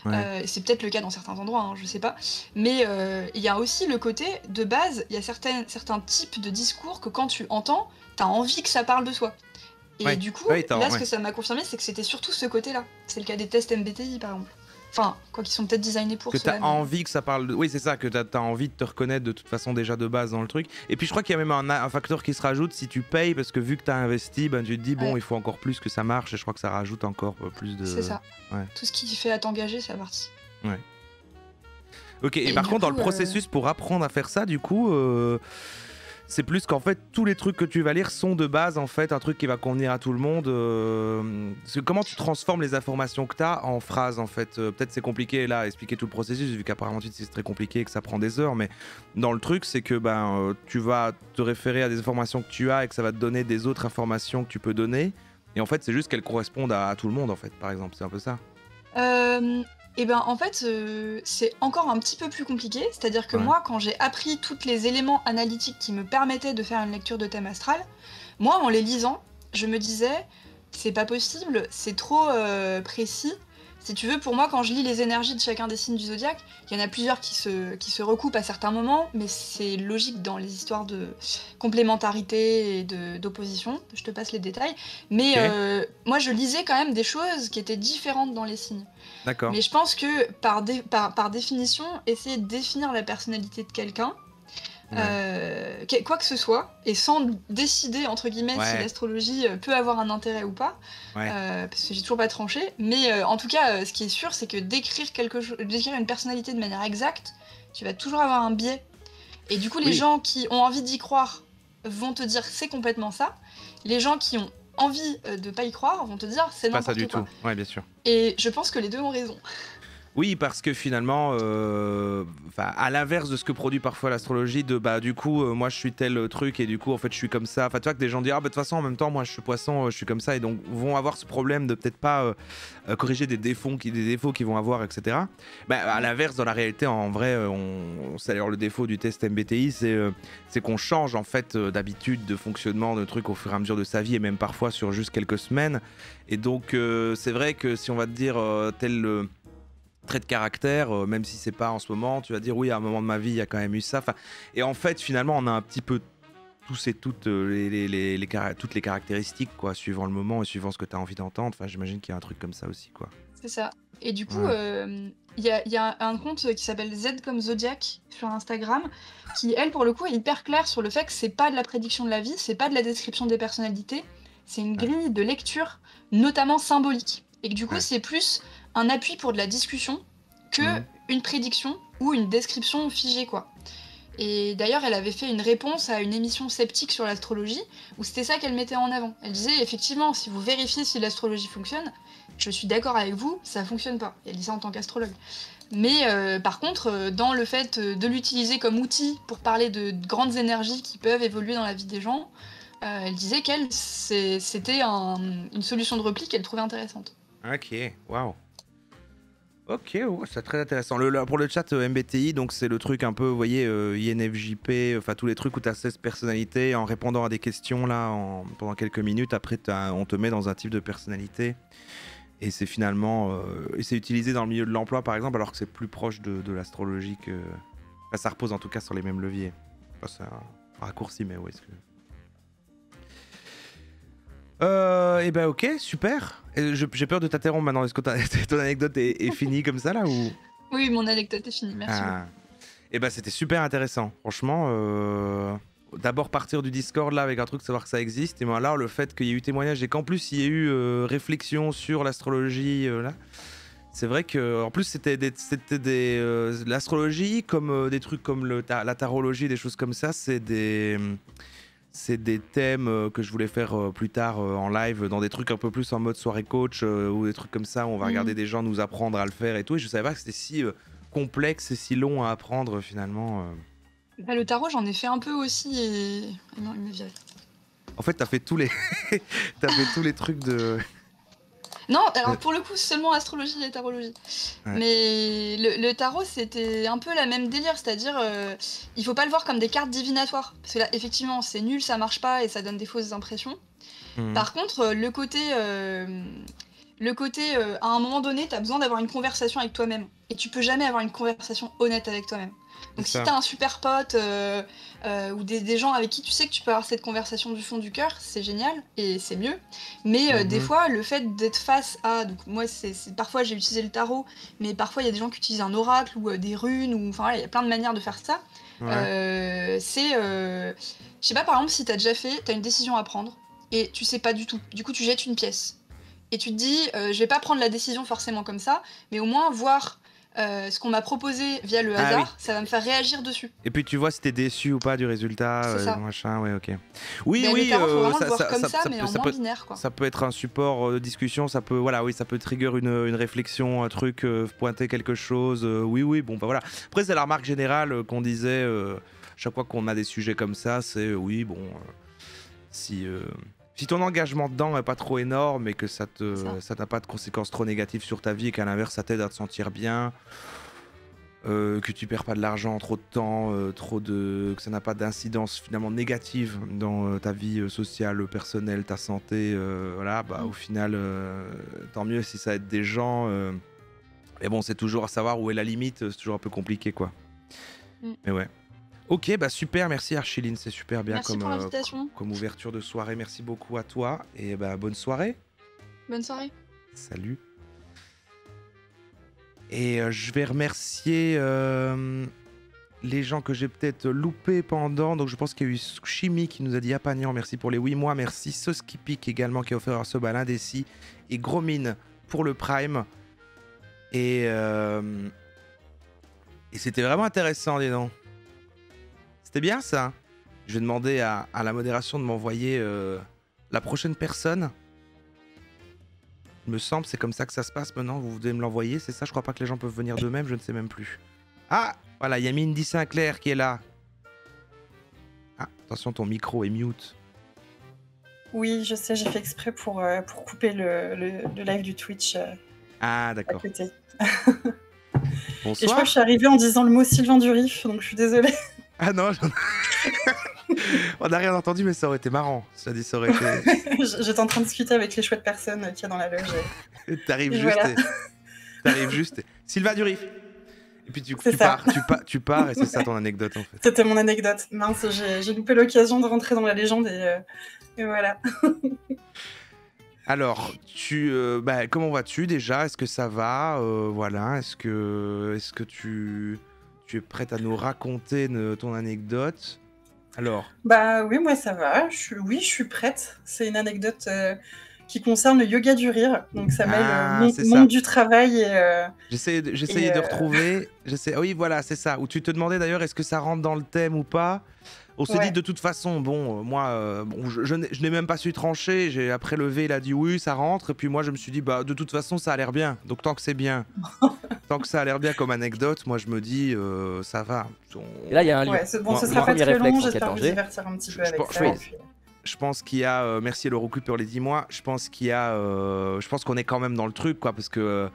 Ouais. C'est peut-être le cas dans certains endroits, hein, je sais pas. Mais il y a aussi le côté, de base, il y a certains types de discours que quand tu entends, t'as envie que ça parle de soi. Et Ouais. du coup, Ouais, là, ce ouais. que ça m'a confirmé, c'est que c'était surtout ce côté-là. C'est le cas des tests MBTI, par exemple. Enfin, quoi qu'ils sont peut-être designés pour Que cela. t'as mais- envie que ça parle de... Oui, c'est ça, que t'as envie de te reconnaître de toute façon déjà de base dans le truc. Et puis je crois qu'il y a même un facteur qui se rajoute si tu payes, parce que vu que t'as investi, ben, tu te dis, bon, Ouais. il faut encore plus que ça marche, et je crois que ça rajoute encore plus de... C'est ça. Ouais. Tout ce qui fait à t'engager, ça partie. Ok, et Et par du contre, dans le coup, processus pour apprendre à faire ça, du coup... c'est plus qu'en fait tous les trucs que tu vas lire sont de base en fait un truc qui va convenir à tout le monde. Parce que comment tu transformes les informations que tu as en phrases en fait. Peut-être c'est compliqué là à expliquer tout le processus vu qu'apparemment c'est très compliqué et que ça prend des heures, mais dans le truc c'est que tu vas te référer à des informations que tu as et que ça va te donner des autres informations que tu peux donner, et en fait c'est juste qu'elles correspondent à tout le monde en fait, par exemple, c'est un peu ça. Et ben en fait, c'est encore un petit peu plus compliqué. C'est-à-dire que Ouais. moi, quand j'ai appris tous les éléments analytiques qui me permettaient de faire une lecture de thème astral, moi, en les lisant, je me disais, c'est pas possible, c'est trop précis, Si tu veux, pour moi, quand je lis les énergies de chacun des signes du zodiaque, il y en a plusieurs qui se recoupent à certains moments, mais c'est logique dans les histoires de complémentarité et d'opposition. Je te passe les détails. Mais Ok, moi, je lisais quand même des choses qui étaient différentes dans les signes. d'accord. Mais je pense que par définition, essayer de définir la personnalité de quelqu'un, Ouais. quoi que ce soit, et sans décider, entre guillemets, si Ouais, l'astrologie peut avoir un intérêt ou pas, ouais. parce que j'ai toujours pas tranché, mais en tout cas, ce qui est sûr, c'est que décrire une personnalité de manière exacte, tu vas toujours avoir un biais. Et du coup, les Oui, gens qui ont envie d'y croire vont te dire c'est complètement ça. Les gens qui ont envie de pas y croire vont te dire c'est c'est pas ça du n'importe tout. quoi. Ouais, bien sûr. Et je pense que les deux ont raison. Oui, parce que finalement, enfin, à l'inverse de ce que produit parfois l'astrologie, de bah du coup, moi je suis tel truc et du coup en fait je suis comme ça. Enfin, tu vois que des gens disent ah bah de toute façon en même temps moi je suis poisson, je suis comme ça et donc vont avoir ce problème de peut-être pas corriger des défauts qu'ils vont avoir, etc. Bah, à l'inverse, dans la réalité, en vrai, c'est d'ailleurs le défaut du test MBTI, c'est qu'on change en fait d'habitude, de fonctionnement, de trucs au fur et à mesure de sa vie et même parfois sur juste quelques semaines. Et donc c'est vrai que si on va te dire tel trait de caractère, même si c'est pas en ce moment, tu vas dire oui, à un moment de ma vie, il y a quand même eu ça. Enfin, et en fait, finalement, on a un petit peu tous et toutes toutes les caractéristiques, quoi, suivant le moment et suivant ce que tu as envie d'entendre. Enfin, j'imagine qu'il y a un truc comme ça aussi, quoi. C'est ça. Et du coup, Ouais. il y a un compte qui s'appelle Z comme Zodiac sur Instagram, qui, elle, pour le coup, est hyper claire sur le fait que c'est pas de la prédiction de la vie, c'est pas de la description des personnalités, c'est une Ouais. grille de lecture, notamment symbolique. Et que du coup, Ouais. c'est plus un appui pour de la discussion que Mhm. une prédiction ou une description figée, quoi. Et d'ailleurs, elle avait fait une réponse à une émission sceptique sur l'astrologie, où c'était ça qu'elle mettait en avant. Elle disait, effectivement, si vous vérifiez si l'astrologie fonctionne, je suis d'accord avec vous, ça fonctionne pas. Et elle dit ça en tant qu'astrologue. Mais par contre, dans le fait de l'utiliser comme outil pour parler de grandes énergies qui peuvent évoluer dans la vie des gens, elle disait qu'elle, c'était une solution de repli qu'elle trouvait intéressante. Ok, waouh. Ok, ouais, c'est très intéressant. Pour le chat MBTI, donc c'est le truc un peu, vous voyez, INFJP, enfin tous les trucs où tu as 16 personnalités, en répondant à des questions là pendant quelques minutes, après on te met dans un type de personnalité. Et c'est finalement, et c'est utilisé dans le milieu de l'emploi par exemple, alors que c'est plus proche de l'astrologie que. Enfin, ça repose en tout cas sur les mêmes leviers. Enfin, c'est un raccourci, mais ouais. Et ben ok, super. J'ai peur de t'interrompre maintenant. Est-ce que ton anecdote est finie comme ça là ou. Oui, mon anecdote est finie, merci beaucoup. Ah. Et ben c'était super intéressant. Franchement, d'abord partir du Discord là avec un truc, savoir que ça existe. Et moi là, le fait qu'il y ait eu témoignage et qu'en plus il y ait eu réflexion sur l'astrologie là. C'est vrai que en plus c'était l'astrologie comme des trucs comme la tarologie, des choses comme ça, c'est des thèmes que je voulais faire plus tard en live, dans des trucs un peu plus en mode soirée coach ou des trucs comme ça où on va regarder des gens nous apprendre à le faire et tout. Et je savais pas que c'était si complexe et si long à apprendre finalement. Bah, le tarot, j'en ai fait un peu aussi et. Ah non, il m'a viré. En fait, t'as fait tous les, t'as fait tous les trucs de. Non, alors pour le coup, seulement astrologie et tarologie. Ouais. Mais le tarot, c'était un peu la même délire, c'est-à-dire, il faut pas le voir comme des cartes divinatoires. Parce que là, effectivement, c'est nul, ça marche pas et ça donne des fausses impressions. Mhm. Par contre, à un moment donné, t'as besoin d'avoir une conversation avec toi-même. Et tu peux jamais avoir une conversation honnête avec toi-même. Donc C'est si ça. t'as un super pote ou des gens avec qui tu sais que tu peux avoir cette conversation du fond du cœur, c'est génial et c'est mieux. Mais des Mhm. fois, le fait d'être face à... Donc moi, parfois j'ai utilisé le tarot, mais parfois il y a des gens qui utilisent un oracle ou des runes, ou enfin voilà, il y a plein de manières de faire ça. Ouais. Je sais pas, par exemple, si t'as une décision à prendre et tu sais pas du tout. Du coup, tu jettes une pièce. Et tu te dis, je vais pas prendre la décision forcément comme ça, mais au moins voir ce qu'on m'a proposé via le Ah hasard, oui. ça va me faire réagir dessus. Et puis tu vois si t'es déçu ou pas du résultat, C'est ça. machin, ouais, ok. Oui, Ben, le oui, tarot, faut vraiment le voir comme ça, mais en moins peut, binaire, quoi. ça peut être un support de discussion, ça peut, voilà, oui, ça peut trigger une réflexion, un truc, pointer quelque chose. Oui, oui, bon, bah voilà. Après, c'est la remarque générale qu'on disait chaque fois qu'on a des sujets comme ça, c'est oui, bon, si ton engagement dedans est pas trop énorme et que ça n'a pas de conséquences trop négatives sur ta vie et qu'à l'inverse ça t'aide à te sentir bien, que tu perds pas de l'argent, trop de temps, que ça n'a pas d'incidence finalement négative dans ta vie sociale, personnelle, ta santé, voilà, bah au final, tant mieux si ça aide des gens. Mais bon, c'est toujours à savoir où est la limite, c'est toujours un peu compliqué, quoi. Mm. Mais ouais. Ok, bah super, merci Archiline, c'est super bien Merci pour l'invitation. comme ouverture de soirée. Merci beaucoup à toi et bah bonne soirée. Bonne soirée. Salut. Et je vais remercier les gens que j'ai peut-être loupés pendant. Donc je pense qu'il y a eu Chimie qui nous a dit Apagnan, merci pour les 8 mois. Merci Soskipik également qui a offert ce balin d'Essie. Et Gromine pour le Prime. Et c'était vraiment intéressant, dis donc. C'était bien ça. Je vais demander à la modération de m'envoyer la prochaine personne. Il me semble, c'est comme ça que ça se passe maintenant. Vous devez me l'envoyer, c'est ça? Je crois pas que les gens peuvent venir d'eux-mêmes, je ne sais même plus. Ah, voilà, il y a Mindy Sinclair qui est là. Ah, attention, ton micro est mute. Oui, je sais, j'ai fait exprès pour couper le live du Twitch Ah, à d'accord. côté. Et je crois Bonsoir. que je suis arrivée en disant le mot Sylvain Durif, donc je suis désolée. Ah non, on n'a rien entendu, mais ça aurait été marrant. Ça dit, ça aurait été. J'étais en train de discuter avec les chouettes personnes qu'il y a dans la loge. T'arrives Et juste. voilà. T'arrives juste. Sylvain Durif. Et puis tu C'est ça. pars, tu pars et c'est ça ton anecdote en fait. C'était mon anecdote. Mince, j'ai loupé l'occasion de rentrer dans la légende et voilà. Alors, comment vas-tu déjà? Est-ce que ça va? Voilà. Est-ce que tu es prête à nous raconter ton anecdote? Alors. Bah oui, moi ça va. Je suis prête. C'est une anecdote qui concerne le yoga du rire. Donc ça mêle c'est monde ça. du travail et... J'essayais de retrouver. Ah oui, voilà, c'est ça. Où tu te demandais d'ailleurs, est-ce que ça rentre dans le thème ou pas? On s'est Ouais. dit de toute façon, bon, moi, je n'ai même pas su trancher. Après le V, il a dit oui, ça rentre. Et puis moi, je me suis dit, bah, de toute façon, ça a l'air bien. Donc tant que c'est bien, tant que ça a l'air bien comme anecdote, moi, je me dis, ça va. Et là, il y a un lion. Ouais, c'est bon, Moi, ce sera pas premier très réflexe long. en cas de J'espère vous danger. divertir un petit peu Je avec pense- ça. oui. et puis- Je pense qu'il y a, merci le recul pour les 10 mois, je pense qu'il y a, je pense qu'on est quand même dans le truc, quoi, parce que,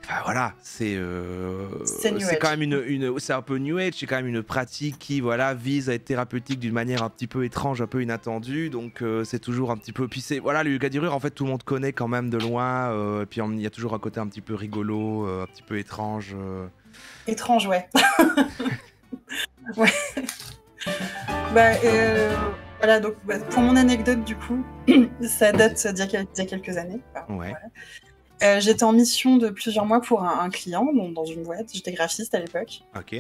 enfin voilà, c'est New quand Age. même c'est un peu New Age, c'est quand même une pratique qui, voilà, vise à être thérapeutique d'une manière un petit peu étrange, un peu inattendue, donc c'est toujours un petit peu, puis c'est, voilà, le yoga du rire, en fait, tout le monde connaît quand même de loin, et puis il y a toujours un côté un petit peu rigolo, un petit peu étrange. Étrange, ouais. Ouais. Bah, voilà, donc pour mon anecdote, du coup, ça date d'il y a quelques années. Enfin, Ouais. voilà. J'étais en mission de plusieurs mois pour un client dans une boîte. J'étais graphiste à l'époque. Ok.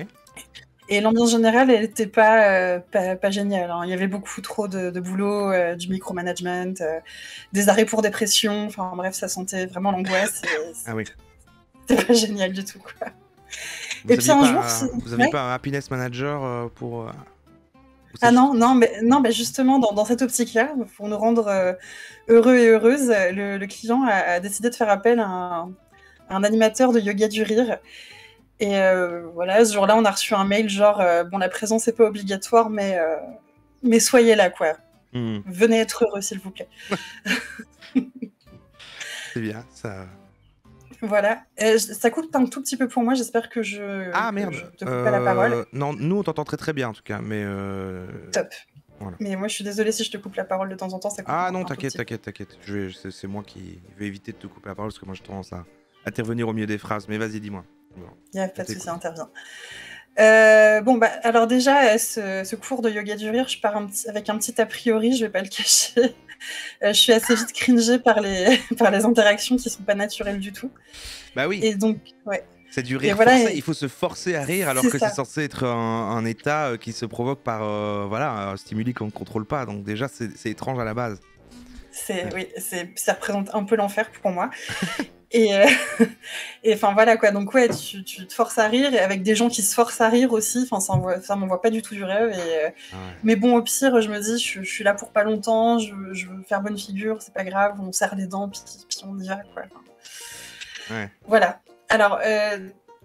Et l'ambiance générale, elle n'était pas géniale. Hein. Il y avait beaucoup trop de boulot, du micromanagement, des arrêts pour dépression. Enfin bref, ça sentait vraiment l'angoisse. Ah oui. C'était pas génial du tout, quoi. Vous Et puis aviez un pas jour, vous aviez ouais. pas un happiness manager pour. Ou Ah c'est- non, mais justement, dans cette optique-là, pour nous rendre heureux et heureuses, le client a décidé de faire appel à un animateur de yoga du rire. Et voilà, ce jour-là, on a reçu un mail genre bon, la présence n'est pas obligatoire, mais soyez là, quoi. Hmm, Venez être heureux, s'il vous plaît. c'est bien, ça. Voilà. Ça coupe un tout petit peu pour moi, j'espère que Ah que merde. je te coupe pas la parole. Non, nous on t'entend très très bien en tout cas, mais. Top. Voilà. Mais moi, je suis désolée si je te coupe la parole de temps en temps. Ça coupe Ah un non, tout petit t'inquiète. C'est moi qui vais éviter de te couper la parole parce que moi j'ai tendance à intervenir au milieu des phrases. Mais vas-y, dis-moi. Bon, Il n'y a pas de je souci, t'écoute. intervient. Bon, bah, alors déjà, ce cours de yoga du rire, je pars avec un petit a priori, je vais pas le cacher. Je suis assez vite cringée par les interactions qui sont pas naturelles du tout. Bah oui, Et donc, ouais. c'est du rire voilà, forcé. et- Il faut se forcer à rire alors C'est que ça. c'est censé être un état qui se provoque par voilà, un stimuli qu'on ne contrôle pas. Donc déjà, c'est étrange à la base. Oui, ça représente un peu l'enfer pour moi. Et enfin voilà quoi, donc ouais, tu te forces à rire et avec des gens qui se forcent à rire aussi, enfin ça m'envoie pas du tout du rêve. Ah ouais. Mais bon, au pire, je me dis, je suis là pour pas longtemps, je veux faire bonne figure, c'est pas grave, on serre les dents, puis on y va quoi. Enfin, Ouais. voilà. Alors,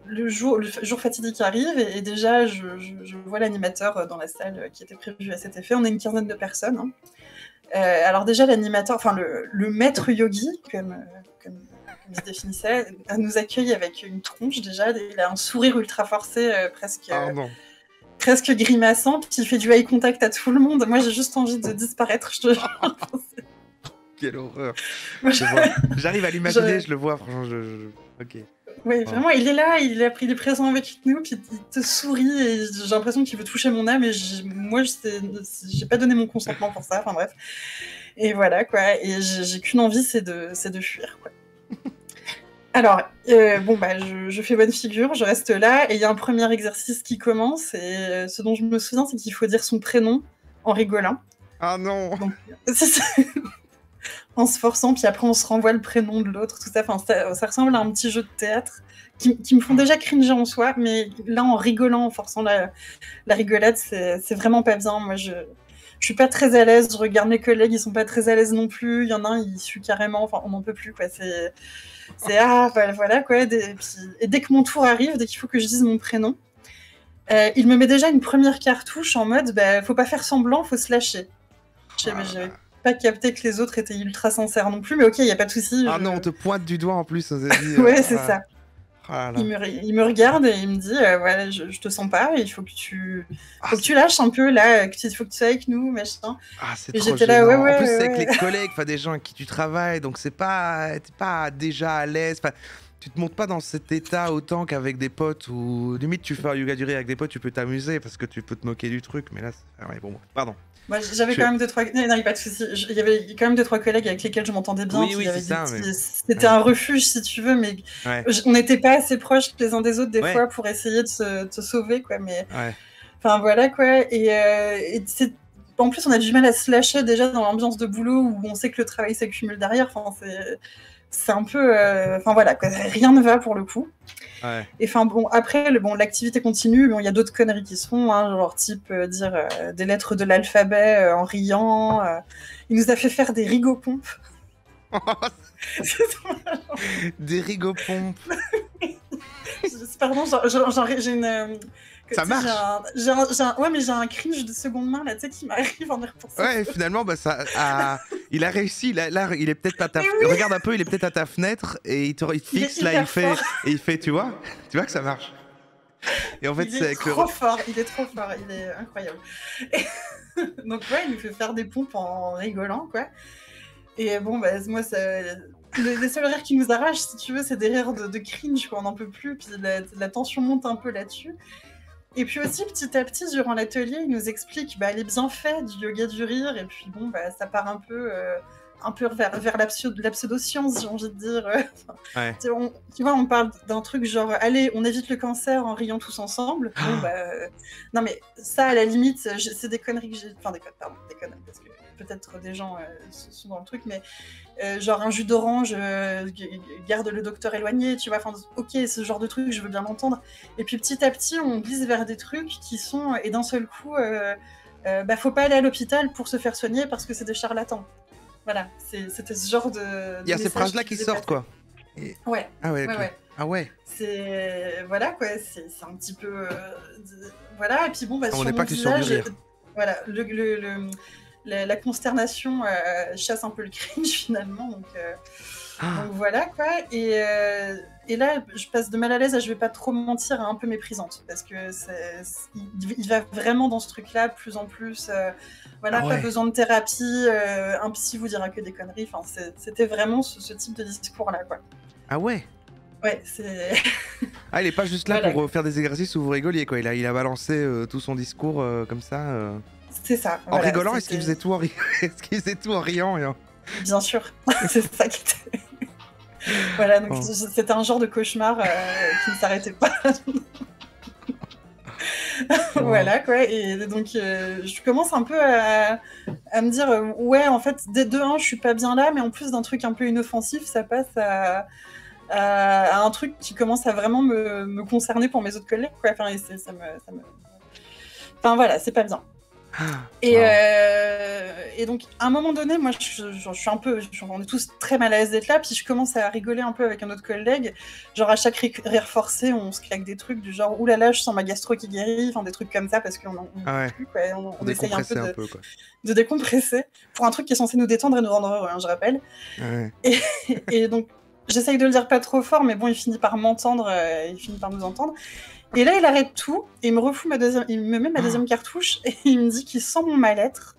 le jour fatidique arrive et déjà, je vois l'animateur dans la salle qui était prévu à cet effet. On est une quinzaine de personnes. Hein. Alors déjà, l'animateur, enfin le maître yogi, comme il se définissait, nous accueille avec une tronche déjà. Il a un sourire ultra forcé, Pardon. presque grimaçant, puis il fait du eye contact à tout le monde. Moi, j'ai juste envie de disparaître, je te jure. Quelle horreur. Moi, Je vois. J'arrive à l'imaginer, Je- je le vois, franchement. Ok. Ouais, vraiment, il est là, il est présent avec nous, puis il te sourit, et j'ai l'impression qu'il veut toucher mon âme, et moi, j'ai pas donné mon consentement pour ça, enfin bref. Et voilà, quoi, et j'ai qu'une envie, c'est de fuir, quoi. Alors, bon, bah, je fais bonne figure, je reste là, et il y a un premier exercice qui commence, et ce dont je me souviens, c'est qu'il faut dire son prénom en rigolant. Ah non. Donc, en se forçant, puis après on se renvoie le prénom de l'autre, tout ça. Enfin, ça ressemble à un petit jeu de théâtre qui me font déjà cringer en soi, mais là en rigolant, en forçant la rigolade, c'est vraiment pas bien. Moi, je suis pas très à l'aise, je regarde mes collègues, ils sont pas très à l'aise non plus. Il y en a un, il suit carrément, enfin on n'en peut plus, quoi. Ah, voilà, quoi. Et dès que mon tour arrive, dès qu'il faut que je dise mon prénom, il me met déjà une première cartouche en mode bah, faut pas faire semblant, faut se lâcher. J'avais pas capté que les autres étaient ultra sincères non plus, mais ok, il y a pas de souci. Ah non, on te pointe du doigt en plus. On s'est dit, ouais, c'est ça. Ah là. Il me regarde et il me dit voilà, je te sens pas, il faut que tu lâches un peu là, il faut que tu sois avec nous, machin. Ah, c'est Et trop j'étais gênant. là, ouais, en plus, c'est ouais. avec les collègues, des gens avec qui tu travailles, donc t'es pas déjà à l'aise. Tu te montes pas dans cet état autant qu'avec des potes, ou limite tu fais un yoga du rire avec des potes, tu peux t'amuser parce que tu peux te moquer du truc, mais là, ouais, bon, pardon. Moi, j'avais quand même 2-3... Non, il n'y a pas de souci. Il y avait quand même 2-3 collègues avec lesquels je m'entendais bien. Oui, c'est ça. Mais... C'était un refuge, si tu veux, mais on n'était pas assez proches les uns des autres des fois pour essayer de se sauver, quoi. Mais enfin voilà, quoi. Et en plus, on a du mal à se lâcher déjà dans l'ambiance de boulot où on sait que le travail s'accumule derrière. Enfin, c'est un peu... Enfin voilà, quoi. Rien ne va pour le coup. Ouais. Et enfin bon, après, l'activité continue. Bon, il y a d'autres conneries qui se font, hein, genre type dire des lettres de l'alphabet en riant. Il nous a fait faire des rigopompes. Des rigopompes. Pardon, j'ai une... Ça marche. Ouais, mais j'ai un cringe de seconde main, là, tu sais, qui m'arrive en repensant. Ouais, finalement, bah, il a réussi. Là, il est peut-être à ta... Regarde un peu, il est peut-être à ta fenêtre et il te fixe, là, il fait, tu vois que ça marche. Et en fait, il est trop fort, il est incroyable. Donc, ouais, il nous fait faire des pompes en rigolant, quoi. Et bon, bah, moi, les seuls rires qui nous arrachent, si tu veux, c'est des rires de cringe, quoi, on n'en peut plus, puis la tension monte un peu là-dessus. Et puis aussi, petit à petit, durant l'atelier, il nous explique les bienfaits du yoga du rire, et puis bon, bah, ça part un peu vers la pseudo-science, j'ai envie de dire. Tu vois, on parle d'un truc genre, allez, on évite le cancer en riant tous ensemble. Bon, bah, non mais ça, à la limite, c'est des conneries que j'ai... Enfin, des conneries, parce que peut-être des gens sont dans le truc, mais genre un jus d'orange, garde le docteur éloigné, tu vois, enfin, ok, ce genre de truc, je veux bien l'entendre. Et puis petit à petit, on glisse vers des trucs qui sont, et d'un seul coup, bah, faut pas aller à l'hôpital pour se faire soigner parce que c'est des charlatans. Voilà, c'était ce genre de... Il y a ces phrases-là qui sortent, quoi. Ouais. Ah ouais, okay. Ouais. Ah ouais. Voilà, quoi, c'est un petit peu... Voilà, et puis bon, bah, on n'est pas que sur du rire. Voilà, la consternation chasse un peu le cringe, finalement, donc voilà, quoi. Et là, je passe de mal à l'aise à je vais pas trop mentir, à un peu méprisante, parce que il va vraiment dans ce truc-là, plus en plus... Voilà, pas besoin de thérapie, un psy vous dira que des conneries. Enfin, c'était vraiment ce type de discours-là, quoi. Ah ouais. Ouais, c'est... Ah, il est pas juste là pour faire des exercices où vous rigoliez, quoi. Il a balancé tout son discours comme ça. C'est ça. En rigolant, est-ce qu'il faisait tout en riant Bien sûr, c'est ça qui était... Voilà, donc c'était un genre de cauchemar qui ne s'arrêtait pas. Voilà, quoi. Et donc, je commence un peu à me dire, ouais, en fait, dès 2-1, je suis pas bien là, mais en plus d'un truc un peu inoffensif, ça passe à un truc qui commence à vraiment me concerner pour mes autres collègues, quoi. Enfin, ça me... Enfin, voilà, c'est pas bien. Et donc, à un moment donné, moi, je suis un peu... On est tous très mal à l'aise d'être là, puis je commence à rigoler un peu avec un autre collègue. Genre, à chaque rire forcé, on se claque des trucs du genre « Oulala, je sens ma gastro qui guérit » enfin, des trucs comme ça, parce qu'on n'en peut plus, quoi. On essaye un peu de décompresser pour un truc qui est censé nous détendre et nous rendre heureux, hein, je rappelle. Et donc, j'essaye de le dire pas trop fort, mais bon, il finit par m'entendre, il finit par nous entendre. Et là, il arrête tout, et il me met ma deuxième cartouche, et il me dit qu'il sent mon mal-être.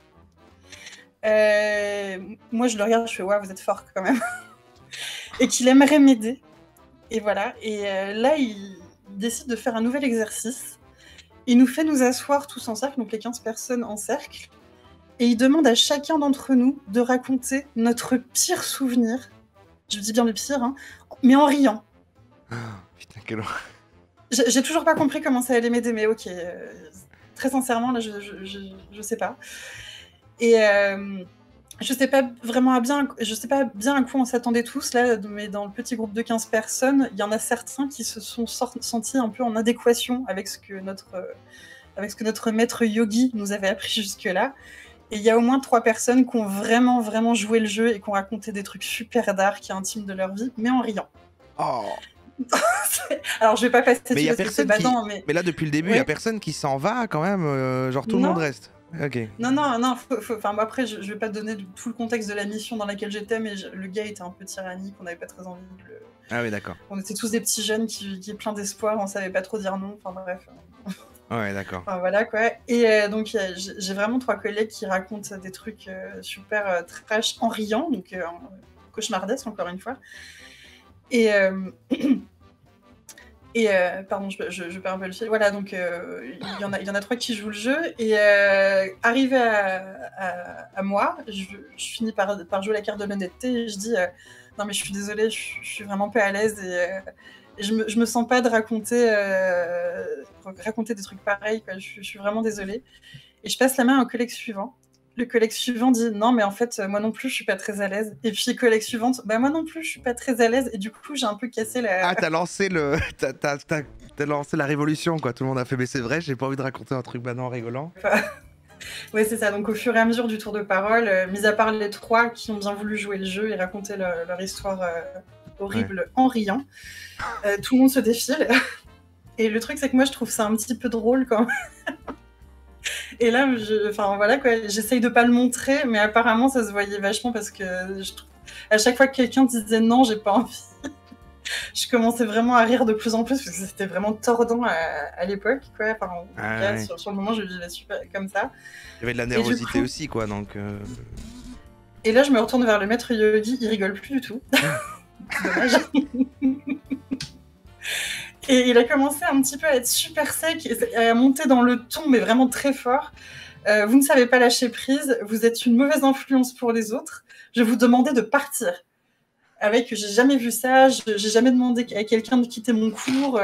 Moi, je le regarde, je fais « Ouais, vous êtes fort quand même ». Et qu'il aimerait m'aider. Et voilà. Et là, il décide de faire un nouvel exercice. Il nous fait nous asseoir tous en cercle, donc les 15 personnes en cercle. Et il demande à chacun d'entre nous de raconter notre pire souvenir. Je dis bien le pire, hein, mais en riant. Putain, quelle horreur. J'ai toujours pas compris comment ça allait m'aider, mais ok. Très sincèrement, là, je sais pas. Et je sais pas bien à quoi on s'attendait tous, là, mais dans le petit groupe de 15 personnes, il y en a certains qui se sont sentis un peu en adéquation avec ce que notre maître yogi nous avait appris jusque-là. Et il y a au moins 3 personnes qui ont vraiment, vraiment joué le jeu et qui ont raconté des trucs super dark et intimes de leur vie, mais en riant. Oh. Alors, je vais pas passer Mais il y a parce que c'est personne qui... badant, mais... Mais là, depuis le début, il y Ouais. a personne qui s'en va quand même. Genre, tout le Non. monde reste. Ok. Non, enfin, moi, après, je vais pas donner tout le contexte de la mission dans laquelle j'étais, mais le gars était un peu tyrannique, on n'avait pas très envie de le... Ah oui, d'accord. On était tous des petits jeunes qui plein d'espoir, on savait pas trop dire non, enfin bref. Ouais, d'accord. Enfin voilà quoi. Et donc j'ai vraiment 3 collègues qui racontent des trucs super trash en riant, donc cauchemardesque encore une fois. Et pardon, je perds un peu le fil. Voilà, donc il y en a 3 qui jouent le jeu. Et arrivé à moi, je finis par jouer la carte de l'honnêteté et je dis non mais je suis désolée, je suis vraiment pas à l'aise et je me sens pas de raconter des trucs pareils, quoi. Je suis vraiment désolée. Et je passe la main au collègue suivant. Le collègue suivant dit non mais en fait moi non plus je suis pas très à l'aise. Et puis collègue suivante, bah moi non plus je suis pas très à l'aise. Et du coup j'ai un peu cassé la... Ah, t'as lancé le... T'as lancé la révolution, quoi. Tout le monde a fait, mais c'est vrai, j'ai pas envie de raconter un truc banal en rigolant. Ouais, c'est ça. Donc, au fur et à mesure du tour de parole, mis à part les 3 qui ont bien voulu jouer le jeu et raconter leur histoire horrible en riant, tout le monde se défile. Et le truc, c'est que moi, je trouve ça un petit peu drôle quand même. Et là, enfin voilà quoi, j'essaye de pas le montrer, mais apparemment, ça se voyait vachement parce que à chaque fois que quelqu'un disait non, j'ai pas envie. Je commençais vraiment à rire de plus en plus parce que c'était vraiment tordant à l'époque, quoi. Enfin, en tout cas, sur le moment, je vivais super comme ça. Il y avait de la nervosité aussi, quoi, donc... Et là, je me retourne vers le maître yogi, il rigole plus du tout. Dommage. Et il a commencé un petit peu à être super sec, à monter dans le ton, mais vraiment très fort. Vous ne savez pas lâcher prise, vous êtes une mauvaise influence pour les autres. Je vais vous demander de partir. Avec, j'ai jamais vu ça, j'ai jamais demandé à quelqu'un de quitter mon cours,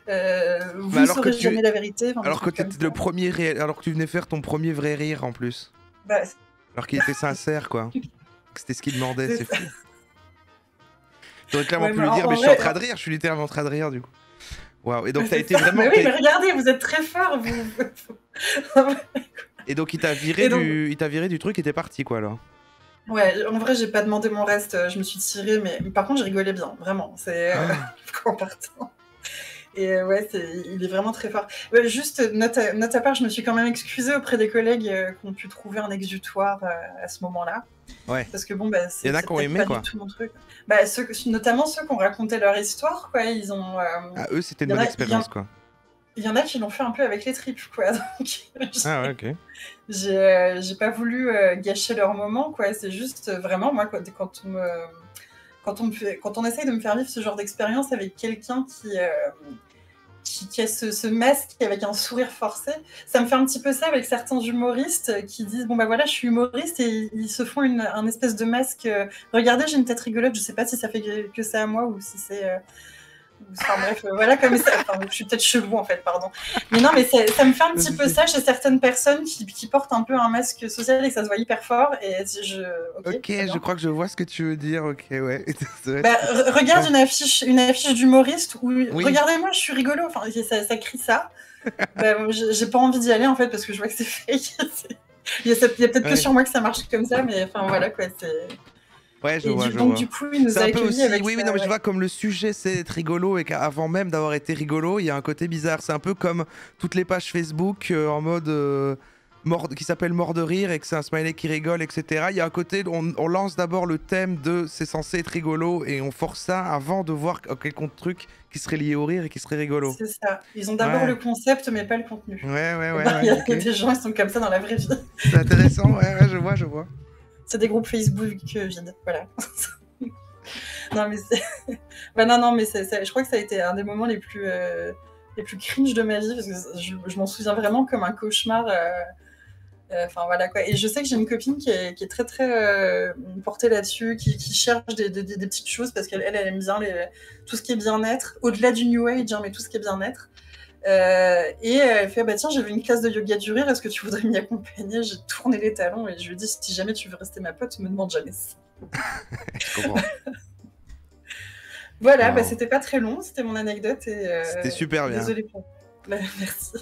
vous ne saurez jamais la vérité. Enfin, alors que t'étais le premier alors que tu venais faire ton premier vrai rire en plus. Bah, alors qu'il était sincère, quoi. C'était ce qu'il demandait, c'est fou. T'aurais clairement pu lui dire, mais je suis en train de rire, je suis littéralement en train de rire du coup. Waouh, et donc t'as été vraiment... Mais oui, mais regardez, vous êtes très fort, vous... Et donc il t'a viré du truc et t'es parti, quoi, alors. Ouais, en vrai, j'ai pas demandé mon reste, je me suis tirée, mais par contre, je rigolais bien, vraiment. C'est en partant. Et ouais, il est vraiment très fort. Ouais, juste, note à part, je me suis quand même excusée auprès des collègues qui ont pu trouver un exutoire à ce moment-là. Ouais. Parce que bon, bah, il y en a qui ont aimé, quoi. Du tout mon truc. Bah, notamment ceux qui ont raconté leur histoire, quoi. Ils ont. Eux, c'était une bonne expérience, quoi. Il y en a qui l'ont fait un peu avec les tripes, quoi. Donc, ah ouais, ok. J'ai pas voulu gâcher leur moment, quoi. C'est juste vraiment, moi, quand on essaye de me faire vivre ce genre d'expérience avec quelqu'un qui a ce masque avec un sourire forcé, ça me fait un petit peu ça avec certains humoristes qui disent bon bah voilà, je suis humoriste, et ils se font un espèce de masque. Regardez, j'ai une tête rigolote, je sais pas si ça fait que ça à moi ou si c'est... Enfin bref, voilà, comme ça. Enfin, je suis peut-être chelou en fait, pardon. Mais non, mais ça me fait un petit peu ça chez certaines personnes qui portent un peu un masque social et que ça se voit hyper fort. Et ok, je crois que je vois ce que tu veux dire. Ok, ouais. Bah, regarde une affiche d'humoriste où regardez-moi, je suis rigolo. Enfin, ça crie ça. Bah, j'ai pas envie d'y aller en fait parce que je vois que c'est fake. Il y a peut-être que sur moi que ça marche comme ça, mais enfin voilà quoi. C'est... Ouais, je vois. Du coup, il nous a accueillis avec oui, non, mais je vois comme le sujet c'est être rigolo et qu'avant même d'avoir été rigolo, il y a un côté bizarre. C'est un peu comme toutes les pages Facebook en mode qui s'appelle mort de rire et que c'est un smiley qui rigole, etc. Il y a un côté, on lance d'abord le thème de c'est censé être rigolo et on force ça avant de voir quelconque truc qui serait lié au rire et qui serait rigolo. C'est ça. Ils ont d'abord le concept mais pas le contenu. Ouais. Il y a des gens, ils sont comme ça dans la vraie vie. C'est intéressant, ouais, je vois. C'est des groupes Facebook vides, voilà. Non, mais bah, non, mais je crois que ça a été un des moments les plus cringe de ma vie, parce que je m'en souviens vraiment comme un cauchemar. Enfin, voilà, quoi. Et je sais que j'ai une copine qui est très, très portée là-dessus, qui cherche des petites choses, parce qu'elle aime bien tout ce qui est bien-être, au-delà du New Age, hein, mais tout ce qui est bien-être. Et elle fait, bah tiens, j'ai vu une classe de yoga du rire, est-ce que tu voudrais m'y accompagner? J'ai tourné les talons et je lui ai dit, si jamais tu veux rester ma pote, me demande jamais ça. Je comprends. Voilà, Wow. bah, c'était pas très long, c'était mon anecdote. C'était super bien. Désolée pour... Bah, merci.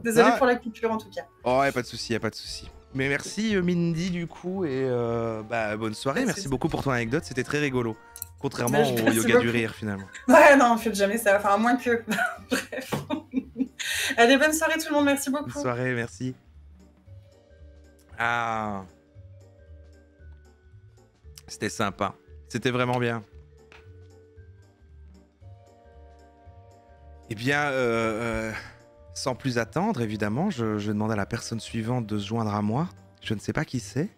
Désolée pour la coupure en tout cas. Oh, ouais, pas de souci, pas de souci. Mais merci Mindy du coup et bah, bonne soirée. Merci beaucoup pour ton anecdote, c'était très rigolo. Contrairement Bah, au merci yoga beaucoup. du rire finalement. Ouais, non, faites jamais ça, enfin à moins que... Bref. Allez, bonne soirée tout le monde, merci beaucoup. Bonne soirée, merci. Ah. C'était sympa. C'était vraiment bien. Eh bien, sans plus attendre, évidemment, je demande à la personne suivante de se joindre à moi. Je ne sais pas qui c'est.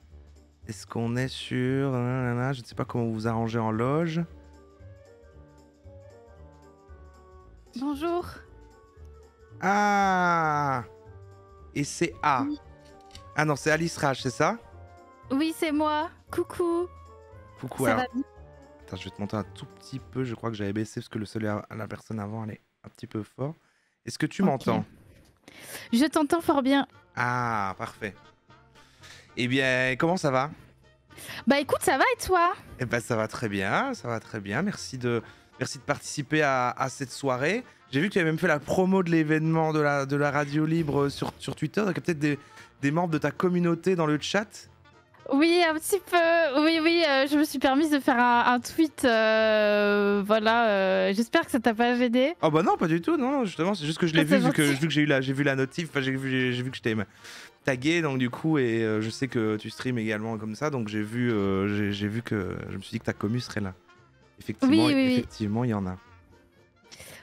Est-ce qu'on est sur... Je ne sais pas comment vous vous arrangez en loge. Bonjour. Ah. Et c'est A. Oui. Ah non, c'est Alice Rage, c'est ça? Oui, c'est moi. Coucou. Coucou, Ça alors... va bien? Attends, je vais te monter un tout petit peu. Je crois que j'avais baissé parce que le seul à la personne avant, elle est un petit peu fort. Est-ce que tu m'entends? Je t'entends fort bien. Ah, parfait. Eh bien, comment ça va? Bah écoute, ça va et toi? Eh ben, ça va très bien, ça va très bien. Merci de participer à cette soirée. J'ai vu que tu avais même fait la promo de l'événement de la radio libre sur Twitter. Donc, il y a peut-être des membres de ta communauté dans le chat. Oui, un petit peu. Oui, je me suis permise de faire un tweet. Voilà, j'espère que ça t'a pas gêné. Oh bah non, pas du tout, non, justement, c'est juste que je l'ai Ah, c'est vu que gentil. j'ai vu la notif, enfin, j'ai vu que je t'ai tagué, donc du coup, et je sais que tu streams également comme ça, donc j'ai vu que je me suis dit que ta commu serait là. Effectivement, Oui. effectivement, il y en a.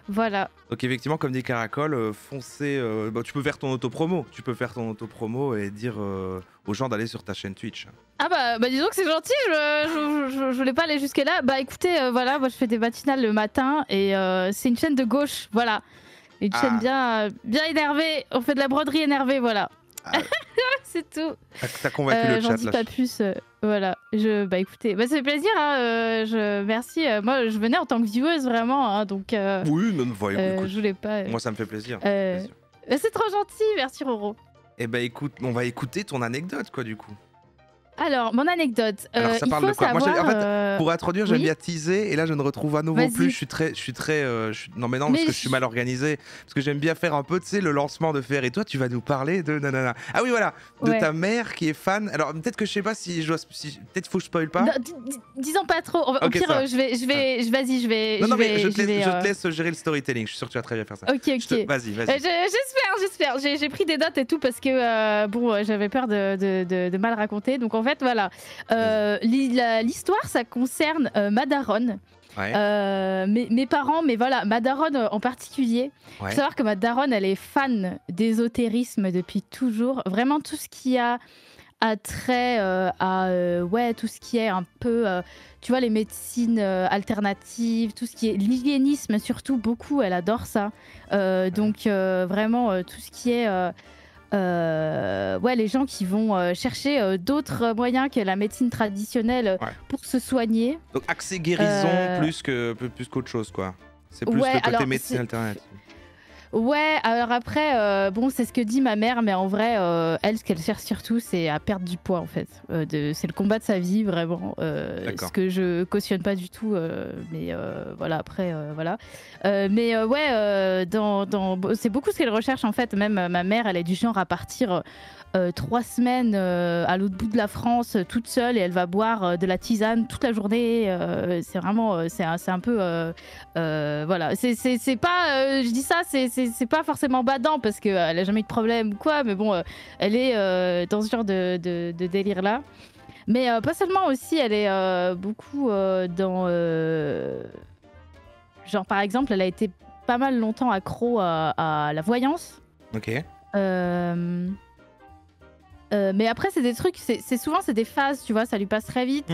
Voilà. Donc effectivement, comme dit Caracol, foncez. Bah, tu peux faire ton autopromo. Tu peux faire ton autopromo et dire aux gens d'aller sur ta chaîne Twitch. Ah bah disons que c'est gentil, je voulais pas aller jusque là. Bah écoutez, voilà, moi je fais des matinales le matin et c'est une chaîne de gauche, voilà. Une chaîne bien énervée, on fait de la broderie énervée, voilà. Ah. C'est tout. T'as convaincu le J'en chat dis là. pas plus, voilà. Bah écoutez, bah ça fait plaisir, hein, merci. Moi je venais en tant que vieweuse vraiment, hein, donc Oui, non, voilà, écoute, je voulais pas... moi ça me fait plaisir. C'est trop gentil, merci Roro. Et bah écoute, on va écouter ton anecdote quoi du coup. Alors, mon anecdote. Alors ça il parle faut de quoi? Moi, savoir, en fait, pour introduire, j'aime oui. bien teaser et là je ne retrouve à nouveau Vas-y. plus. Non mais non, parce Mais que je suis mal organisé. Parce que j'aime bien faire un peu, tu sais, le lancement de faire. Et toi, tu vas nous parler de nanana. Ah oui, voilà, de Ouais. ta mère qui est fan. Alors peut-être que je sais pas si je dois, peut-être faut que je spoil pas. Non, disons pas trop. Au Ok, pire, ça va. vas-y, je vais. Non, non, mais je vais- te laisse gérer le storytelling. Je suis sûr que tu vas très bien faire ça. Ok. Vas-y. J'espère. J'ai pris des notes et tout parce que j'avais peur de mal raconter. Donc en fait, voilà. L'histoire, ça concerne ma daronne. Ouais. Mes parents, mais voilà, ma daronne en particulier. Il Ouais. faut savoir que ma daronne, elle est fan d'ésotérisme depuis toujours. Vraiment tout ce qui a trait à tout ce qui est un peu, tu vois, les médecines alternatives, tout ce qui est l'hygiénisme surtout, beaucoup, elle adore ça. Donc vraiment tout ce qui est... les gens qui vont chercher d'autres moyens que la médecine traditionnelle pour se soigner. Donc accès guérison plus qu'autre chose quoi. C'est plus Ouais, le côté alors, médecine c'est- alternative. Ouais, alors après, c'est ce que dit ma mère, mais en vrai, elle, ce qu'elle cherche surtout, c'est à perdre du poids, en fait. C'est le combat de sa vie, vraiment. D'accord. Ce que je cautionne pas du tout, mais voilà, après, voilà. C'est beaucoup ce qu'elle recherche, en fait. Même ma mère, elle est du genre à partir 3 semaines à l'autre bout de la France, toute seule, et elle va boire de la tisane toute la journée. C'est vraiment, c'est un peu... voilà, c'est pas, je dis ça, c'est pas forcément badant parce qu'elle a jamais eu de problème ou quoi, mais bon, elle est dans ce genre de délire là. Mais pas seulement aussi, elle est beaucoup dans. Genre, par exemple, elle a été pas mal longtemps accro à la voyance. Ok. Mais après, c'est des trucs, c'est souvent c'est des phases, tu vois, ça lui passe très vite.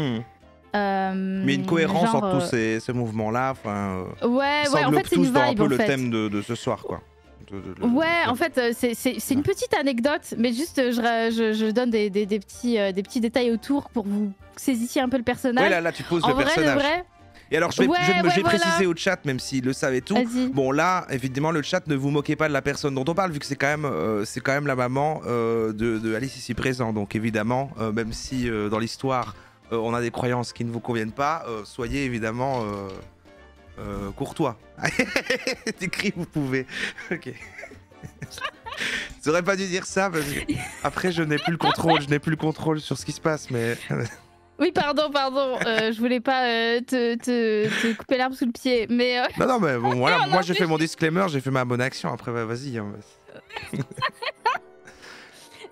Mais une cohérence genre, entre tous ces mouvements-là. Ouais, ils ouais, en fait, s'englobent c'est une tous dans un vibe, peu en le fait. thème de ce soir, quoi. Ouais, en fait, c'est une petite anecdote, mais juste, je donne des petits détails autour pour que vous saisissiez un peu le personnage. Ouais, là, tu poses En le vrai, personnage. de vrai. Et alors, je vais Ouais, préciser au chat, même s'ils le savent et tout. Vas-y. Bon, là, évidemment, le chat, ne vous moquez pas de la personne dont on parle, vu que c'est quand même la maman de Alice ici présent. Donc, évidemment, même si dans l'histoire, on a des croyances qui ne vous conviennent pas, soyez évidemment courtois. T'écris, vous pouvez. Ok. J'aurais pas dû dire ça, parce que après, je n'ai plus le contrôle sur ce qui se passe, mais... Oui, pardon, je voulais pas te couper l'herbe sous le pied, mais... Non, mais bon, voilà, moi j'ai fait mon disclaimer, j'ai fait ma bonne action, après vas-y. Hein.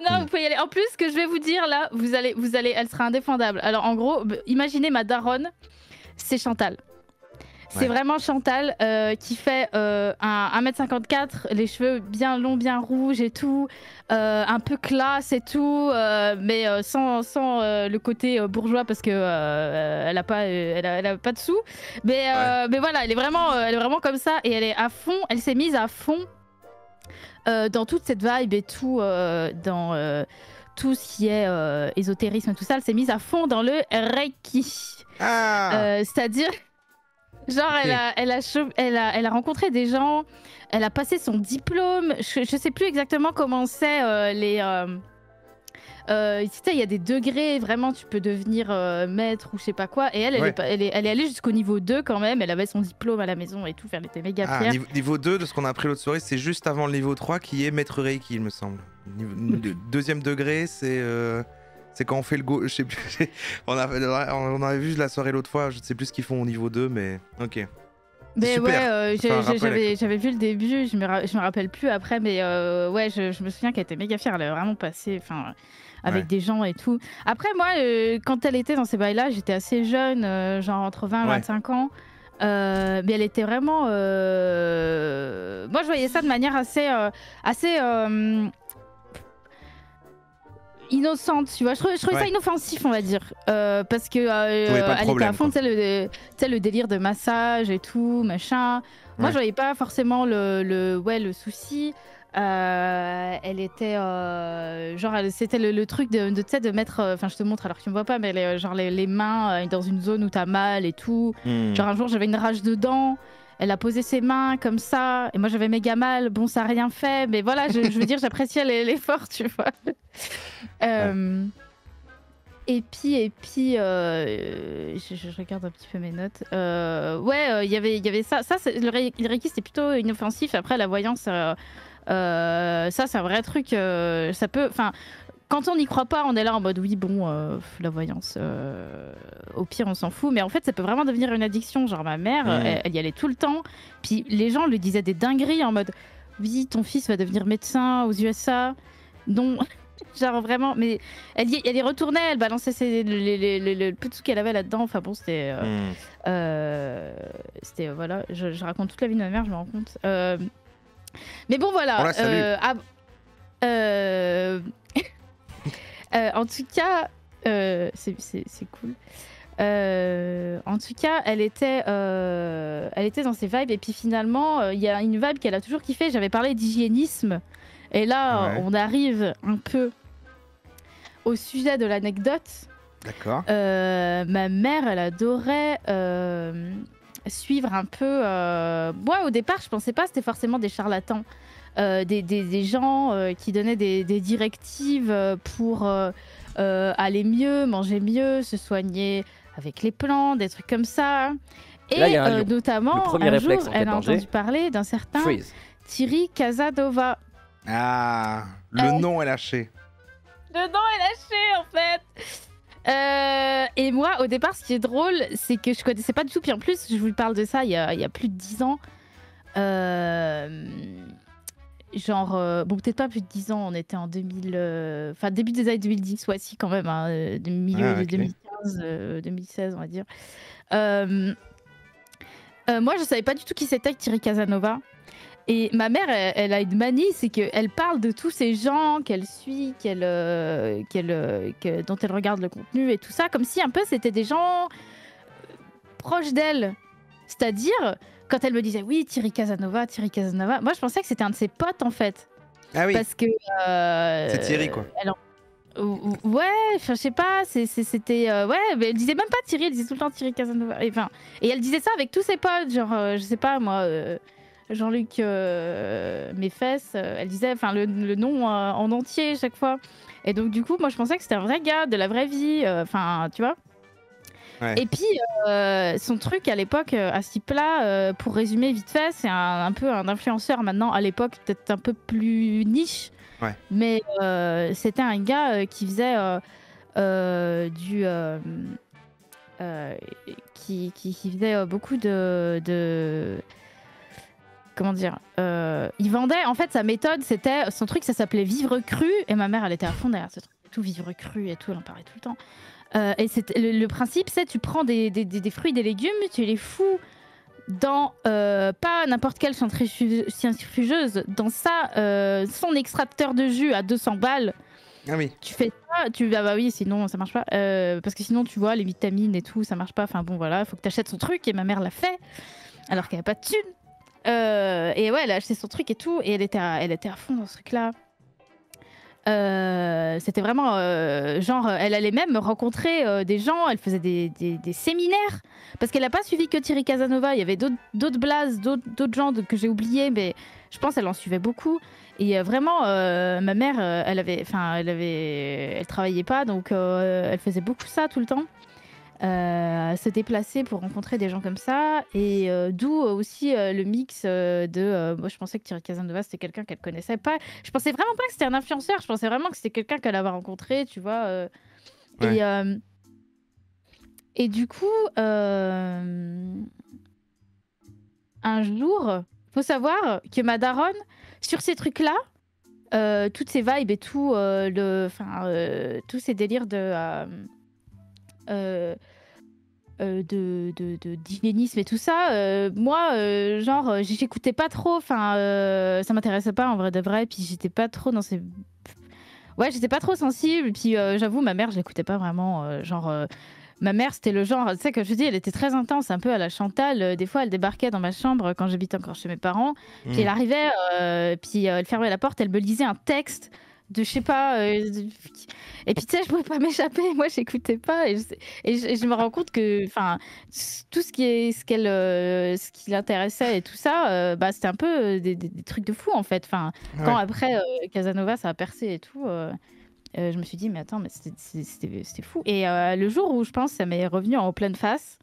Non, vous pouvez y aller. En plus, ce que je vais vous dire là, vous allez, elle sera indéfendable. Alors en gros, imaginez ma daronne, c'est Chantal. C'est vraiment Chantal qui fait 1m54, les cheveux bien longs, bien rouges et tout, un peu classe et tout, mais sans le côté bourgeois parce que elle a pas de sous. Mais voilà, elle est vraiment comme ça et elle est à fond, elle s'est mise à fond dans toute cette vibe et tout, dans tout ce qui est ésotérisme et tout ça, elle s'est mise à fond dans le Reiki. C'est-à-dire... Genre, elle a rencontré des gens, elle a passé son diplôme. Je sais plus exactement comment c'est il y a des degrés, vraiment, tu peux devenir maître ou je sais pas quoi. Et elle est allée jusqu'au niveau 2 quand même. Elle avait son diplôme à la maison et tout, elle était méga fière. Niveau 2, de ce qu'on a appris l'autre soirée, c'est juste avant le niveau 3 qui est maître Reiki, il me semble. Deuxième degré, c'est quand on fait le go... Je sais plus. on avait vu la soirée l'autre fois, je ne sais plus ce qu'ils font au niveau 2, mais ok. Mais super. Ouais, j'avais vu le début, je me rappelle plus après, mais ouais, je me souviens qu'elle était méga fière, elle avait vraiment passé avec des gens et tout. Après, moi, quand elle était dans ces bails-là, j'étais assez jeune, genre entre 20 et 25 ans. Mais elle était vraiment... Moi, je voyais ça de manière assez innocente, tu vois. Je trouvais ça inoffensif, on va dire, parce que elle était à fond, tu sais, le délire de massage et tout, machin. Moi, je voyais pas forcément le souci. Elle était genre, c'était le truc de mettre, enfin, je te montre alors que tu me vois pas, mais genre les mains dans une zone où t'as mal et tout. Genre un jour, j'avais une rage de dents. Elle a posé ses mains comme ça, et moi j'avais méga mal. Bon, ça a rien fait, mais voilà, je veux dire, j'appréciais l'effort, tu vois. Et puis, je regarde un petit peu mes notes. Il y avait ça. Ça, le Reiki, c'était plutôt inoffensif. Après, la voyance, ça, c'est un vrai truc. Ça peut, enfin. Quand on n'y croit pas, on est là en mode oui, bon, la voyance, au pire, on s'en fout. Mais en fait, ça peut vraiment devenir une addiction. Genre, ma mère, elle y allait tout le temps. Puis les gens lui disaient des dingueries en mode oui, ton fils va devenir médecin aux USA. Non, genre vraiment. Mais elle y retournait, elle balançait le peu de sous qu'elle avait là-dedans. Enfin bon, c'était. Voilà, je raconte toute la vie de ma mère, je me rends compte. Mais bon, voilà. On la salue. En tout cas, c'est cool. En tout cas, elle était dans ses vibes. Et puis finalement, il y a une vibe qu'elle a toujours kiffé. J'avais parlé d'hygiénisme. Et là, on arrive un peu au sujet de l'anecdote. D'accord. Ma mère, elle adorait suivre un peu... Moi, au départ, je pensais pas que c'était forcément des charlatans. Des gens qui donnaient des directives pour aller mieux, manger mieux, se soigner avec les plantes, des trucs comme ça. Et là, notamment, un jour, elle a entendu parler d'un certain Thierry Casanova. Ah, le nom est lâché. Le nom est lâché, en fait. Et moi, au départ, ce qui est drôle, c'est que je connaissais pas du tout. Puis en plus, je vous parle de ça il y a plus de 10 ans. Genre, bon, peut-être pas plus de 10 ans, on était en 2000... Enfin, début des années 2010, ouais, si, quand même, hein, milieu de 2015, 2016, on va dire. Moi, je savais pas du tout qui c'était Thierry Casanova. Et ma mère, elle a une manie, c'est qu'elle parle de tous ces gens qu'elle suit, dont elle regarde le contenu et tout ça, comme si un peu c'était des gens proche d'elle. C'est-à-dire, quand elle me disait oui, Thierry Casanova, moi je pensais que c'était un de ses potes en fait. Ah oui, Parce que. c'est Thierry, quoi. Ouais, je sais pas, c'était. Ouais, mais elle disait même pas Thierry, elle disait tout le temps Thierry Casanova. Et elle disait ça avec tous ses potes, genre, je sais pas moi, Jean-Luc Méfesse, elle disait le nom en entier chaque fois. Et donc, du coup, moi je pensais que c'était un vrai gars de la vraie vie, tu vois. Ouais. Et puis, son truc à l'époque, à ce type-là, pour résumer vite fait, c'est un peu un influenceur maintenant, à l'époque, peut-être un peu plus niche. Ouais. Mais c'était un gars qui faisait qui faisait beaucoup de comment dire, il vendait, en fait, sa méthode, c'était, son truc, ça s'appelait Vivre Cru, et ma mère, elle était à fond derrière ce truc, tout Vivre Cru et tout, elle en parlait tout le temps. Et le principe, c'est tu prends des fruits, des légumes, tu les fous dans pas n'importe quelle centrifugeuse, dans son extracteur de jus à 200 balles. Ah oui. Tu fais ça, ah bah oui, sinon ça marche pas. Parce que sinon, tu vois, les vitamines et tout, ça marche pas. Enfin bon, voilà, il faut que tu achètes son truc, et ma mère l'a fait, alors qu'elle a pas de thunes. Et ouais, elle a acheté son truc et tout, et elle était à fond dans ce truc-là. C'était vraiment genre, elle allait même rencontrer des gens, elle faisait des séminaires, parce qu'elle n'a pas suivi que Thierry Casanova, il y avait d'autres blazes, d'autres gens que j'ai oubliés, mais je pense qu'elle en suivait beaucoup. Et vraiment, ma mère, elle travaillait pas, donc elle faisait beaucoup ça tout le temps. Se déplacer pour rencontrer des gens comme ça, et d'où aussi le mix moi je pensais que Thierry Casanova c'était quelqu'un qu'elle connaissait pas, je pensais vraiment pas que c'était un influenceur, je pensais vraiment que c'était quelqu'un qu'elle avait rencontré, tu vois. Ouais. Et du coup un jour, faut savoir que ma daronne, sur ces trucs là, toutes ces vibes et tout, tous ces délires d'hygiénisme et tout ça, moi genre j'écoutais pas trop, ça m'intéressait pas en vrai de vrai, puis j'étais pas trop dans ces, ouais, j'étais pas trop sensible, puis j'avoue ma mère je l'écoutais pas vraiment, ma mère c'était le genre, tu sais, que je dis, elle était très intense, un peu à la Chantal, des fois elle débarquait dans ma chambre quand j'habitais encore chez mes parents, puis elle arrivait, puis elle fermait la porte, elle me lisait un texte de je sais pas, et puis tu sais, je pouvais pas m'échapper, moi j'écoutais pas, et je me rends compte que tout ce qui l'intéressait et tout ça, c'était un peu des trucs de fou en fait, quand après Casanova ça a percé et tout, je me suis dit mais attends, mais c'était fou. Et le jour où je pense ça m'est revenu en pleine face,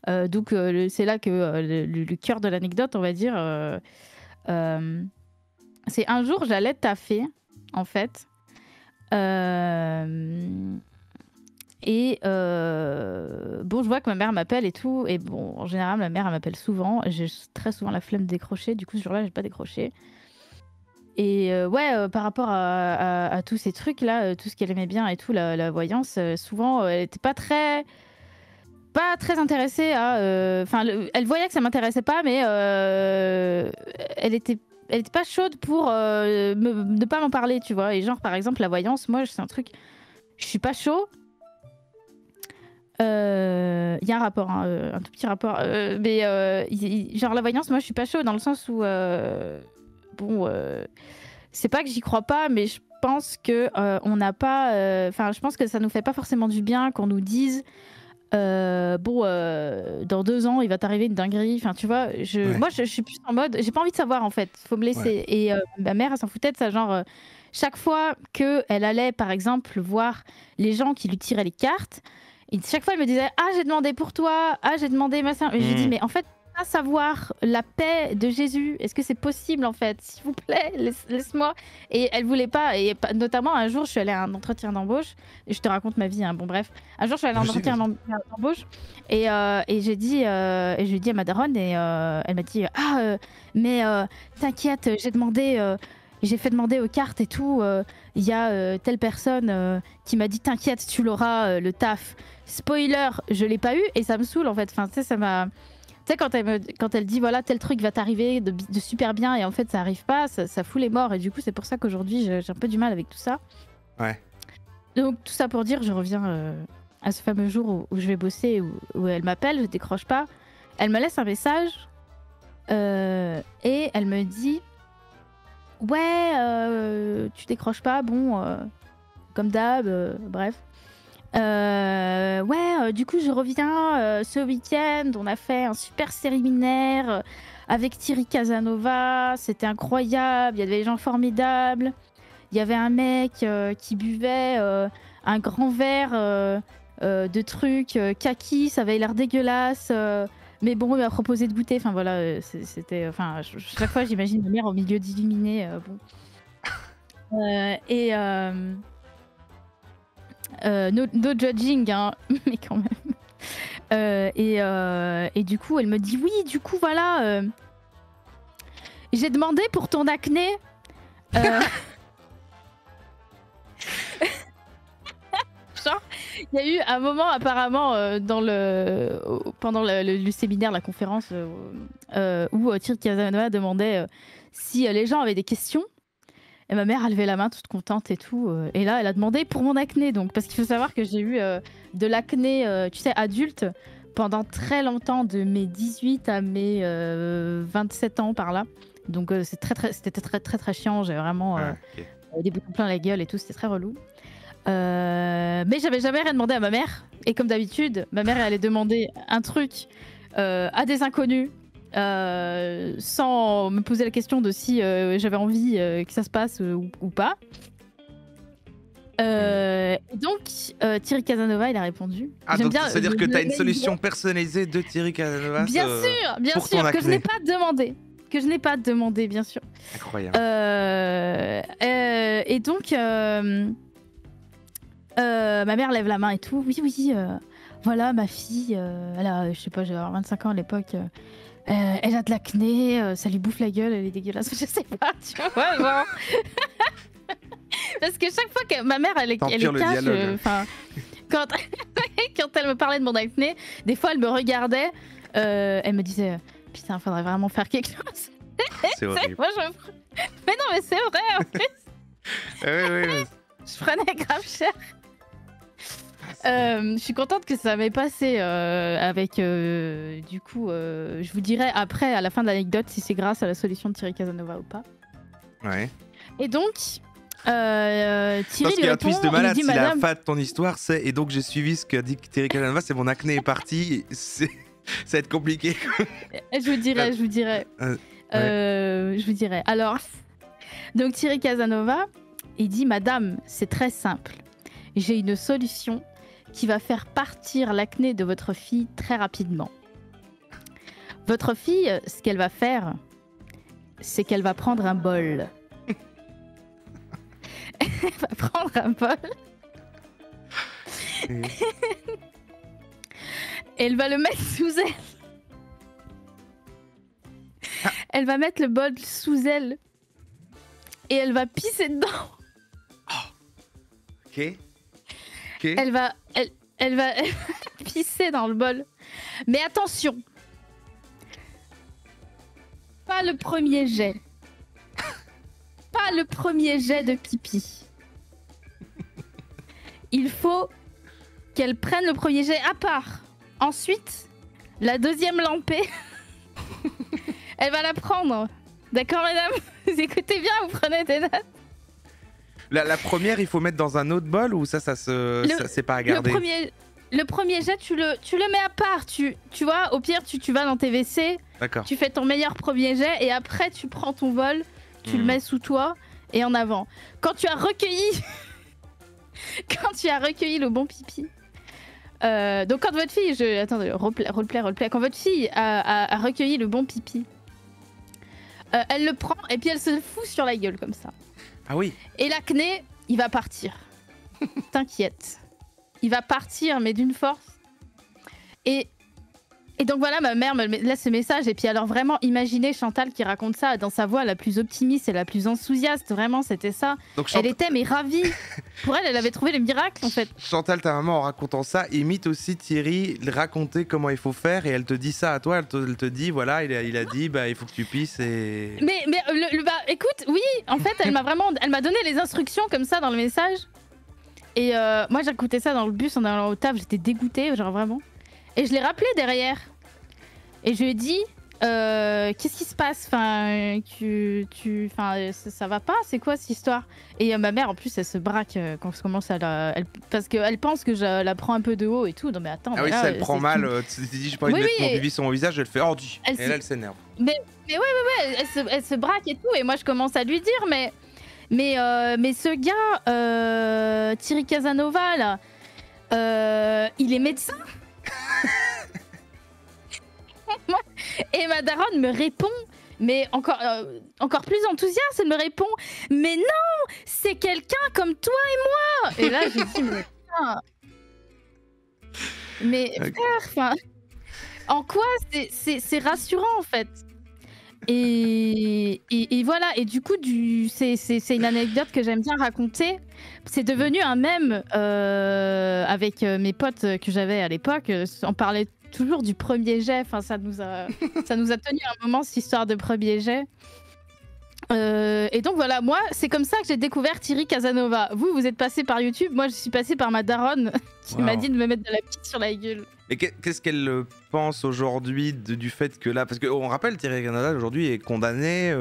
donc c'est là que le cœur de l'anecdote, on va dire, c'est un jour j'allais taffer en fait, et bon, je vois que ma mère m'appelle et tout, et bon, en général ma mère elle m'appelle souvent, j'ai très souvent la flemme de décrocher, du coup ce jour-là j'ai pas décroché. Et par rapport à tous ces trucs là, tout ce qu'elle aimait bien et tout, la voyance, souvent elle était pas très intéressée à, elle voyait que ça m'intéressait pas, mais elle était pas chaude pour ne pas m'en parler, tu vois. Et genre, par exemple, la voyance, moi, c'est un truc, je suis pas chaud. Il y a un rapport, hein, un tout petit rapport. Mais genre, la voyance, moi, je suis pas chaud dans le sens où, c'est pas que j'y crois pas, mais je pense que on n'a pas. Je pense que ça nous fait pas forcément du bien qu'on nous dise. Dans 2 ans il va t'arriver une dinguerie, tu vois, moi je suis plus en mode j'ai pas envie de savoir en fait, faut me laisser. Ouais. Et ma mère elle s'en foutait de ça, genre chaque fois que elle allait par exemple voir les gens qui lui tiraient les cartes, et chaque fois elle me disait j'ai demandé pour toi, j'ai demandé machin, et je lui dis mais en fait pas savoir la paix de Jésus, est-ce que c'est possible en fait, s'il vous plaît, laisse-moi. Et elle voulait pas, et notamment un jour je suis allée à un entretien d'embauche, et je te raconte ma vie, hein, bon bref, un jour je suis allée à un entretien d'embauche, et j'ai dit à ma daronne, et elle m'a dit mais t'inquiète, j'ai fait demander aux cartes et tout, il y a telle personne qui m'a dit t'inquiète, tu l'auras, le taf. Spoiler, je l'ai pas eu, et ça me saoule en fait, tu sais, ça m'a... Tu sais, quand elle dit voilà, tel truc va t'arriver de super bien, et en fait ça arrive pas, ça fout les morts, et du coup c'est pour ça qu'aujourd'hui j'ai un peu du mal avec tout ça. Ouais. Donc tout ça pour dire, je reviens à ce fameux jour où je vais bosser, où elle m'appelle, je décroche pas. Elle me laisse un message et elle me dit ouais, tu décroches pas, bon, comme d'hab, bref. Du coup, je reviens ce week-end. On a fait un super séminaire avec Thierry Casanova. C'était incroyable. Il y avait des gens formidables. Il y avait un mec qui buvait un grand verre de trucs kaki. Ça avait l'air dégueulasse. Mais bon, il m'a proposé de goûter. Enfin voilà, c'était. Enfin, chaque fois, j'imagine ma mère au milieu d'illuminés. No judging, hein, mais quand même. Et du coup, elle me dit oui, du coup, voilà. J'ai demandé pour ton acné. Genre, il y a eu un moment apparemment pendant le séminaire, la conférence, où Thierry Casanova demandait si les gens avaient des questions. Et ma mère a levé la main toute contente et tout. Et là, elle a demandé pour mon acné. Donc, parce qu'il faut savoir que j'ai eu de l'acné, tu sais, adulte, pendant très longtemps, de mes 18 à mes 27 ans par là. Donc, c'était très chiant. J'ai vraiment des boutons plein la gueule et tout. C'était très relou. Mais j'avais jamais rien demandé à ma mère. Et comme d'habitude, ma mère elle allait demander un truc à des inconnus. Sans me poser la question de si j'avais envie que ça se passe ou pas. Donc, Thierry Casanova, il a répondu. Ah, donc c'est-à-dire que tu as une solution personnalisée de Thierry Casanova bien sûr, que je n'ai pas demandé. Que je n'ai pas demandé, bien sûr. Incroyable. Et donc, ma mère lève la main et tout. Oui, voilà, ma fille, elle a, je sais pas, j'avais 25 ans à l'époque. Elle a de l'acné, ça lui bouffe la gueule, elle est dégueulasse, je sais pas, tu vois, genre. Parce que chaque fois que ma mère, elle est cache, quand elle me parlait de mon acné, des fois elle me regardait, elle me disait putain, faudrait vraiment faire quelque chose. C'est horrible. Moi, mais non, mais c'est vrai en plus. Oui. Je prenais grave cher. Je suis contente que ça m'ait passé avec du coup je vous dirai après à la fin de l'anecdote si c'est grâce à la solution de Thierry Casanova ou pas. Ouais. Et donc Thierry parce qu'il y a un twist de malade, si Madame... la fin de ton histoire c'est et donc j'ai suivi ce qu'a dit Thierry Casanova, c'est mon acné est parti, ça va être compliqué. Je vous dirai. Alors donc Thierry Casanova, il dit madame, c'est très simple. J'ai une solution qui va faire partir l'acné de votre fille très rapidement. Votre fille, ce qu'elle va faire, c'est qu'elle va prendre un bol. Elle va prendre un bol. Elle va le mettre sous elle. Elle va mettre le bol sous elle. Et elle va pisser dedans. Ok. Elle va pisser dans le bol. Mais attention. Pas le premier jet. Pas le premier jet de pipi. Il faut qu'elle prenne le premier jet à part. Ensuite, la deuxième lampée, elle va la prendre. D'accord, madame? Vous écoutez bien, vous prenez des notes. La première, il faut mettre dans un autre bol ou ça c'est pas à garder? Le premier jet, tu le mets à part. Tu vois, au pire, tu vas dans tes WC, tu fais ton meilleur premier jet et après, tu prends ton bol, tu le mets sous toi et en avant. Quand tu as recueilli le bon pipi, donc quand votre fille, attendez, roleplay, quand votre fille a recueilli le bon pipi, elle le prend et puis elle se fout sur la gueule comme ça. Ah oui. Et l'acné, il va partir. T'inquiète. Il va partir, mais d'une force. Et donc voilà, ma mère me laisse ce message. Et puis alors vraiment, imaginez Chantal qui raconte ça dans sa voix la plus optimiste et la plus enthousiaste. Vraiment, c'était ça. Donc, elle était mais ravie. Pour elle, elle avait trouvé le miracle en fait. Chantal, ta maman, en racontant ça, imite aussi Thierry raconter comment il faut faire. Et elle te dit ça à toi. Elle te dit, voilà, il a dit, bah, il faut que tu pisses et... Mais écoute, oui, en fait, elle m'a donné les instructions comme ça dans le message. Et moi, j'ai écouté ça dans le bus en allant au taf, j'étais dégoûtée, genre vraiment. Et je l'ai rappelé derrière. Et je lui ai dit, qu'est-ce qui se passe? Enfin, ça va pas? C'est quoi cette histoire? Et ma mère, en plus, elle se braque quand je commence à parce qu'elle pense que je la prends un peu de haut et tout. Non, mais attends. Ah oui, là, ça, elle prend mal. Tu t'es dit, j'ai pas envie de mettre mon bébé sur mon visage, elle fait ordi. Et là, elle s'énerve. Mais ouais, elle se braque et tout. Et moi, je commence à lui dire, mais ce gars, Thierry Casanova, là, il est médecin. Et ma daronne me répond, mais encore plus enthousiaste, elle me répond, mais non, c'est quelqu'un comme toi et moi. Et là, je dis, mais putain, mais frère, en quoi c'est rassurant en fait. Et voilà, et du coup, c'est une anecdote que j'aime bien raconter. C'est devenu un mème avec mes potes que j'avais à l'époque. On parlait toujours du premier jet. Enfin, ça nous a tenu un moment, cette histoire de premier jet. Et donc voilà, moi, c'est comme ça que j'ai découvert Thierry Casanova. Vous êtes passé par YouTube, moi, je suis passé par ma daronne qui m'a dit de me mettre de la petite sur la gueule. Mais qu'est-ce qu'elle pense aujourd'hui du fait que là, parce qu'on rappelle, Thierry Casanova aujourd'hui est condamné.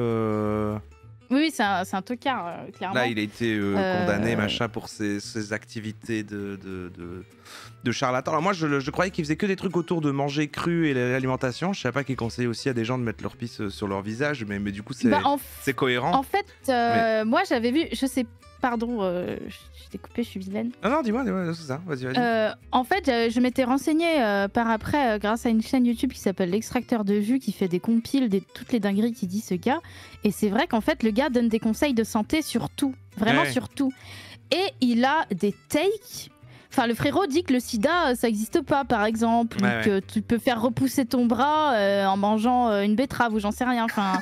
Oui, c'est un tocard, clairement. Là, il a été condamné, machin, pour ses activités de charlatan. Alors moi, je croyais qu'il faisait que des trucs autour de manger cru et l'alimentation. Je savais pas qu'il conseillait aussi à des gens de mettre leur pisse sur leur visage, mais du coup, c'est cohérent. En fait, moi, j'avais vu, je sais, pardon, je t'ai coupé, je suis vilaine. Non, dis-moi, c'est ça, vas-y. En fait, je m'étais renseignée par après grâce à une chaîne YouTube qui s'appelle L'Extracteur de Vue, qui fait des compiles de toutes les dingueries qu'il dit ce gars. Et c'est vrai qu'en fait, le gars donne des conseils de santé sur tout, vraiment sur tout. Et il a des takes. Enfin, le frérot dit que le sida, ça n'existe pas, par exemple, ou que tu peux faire repousser ton bras en mangeant une betterave ou j'en sais rien. Enfin,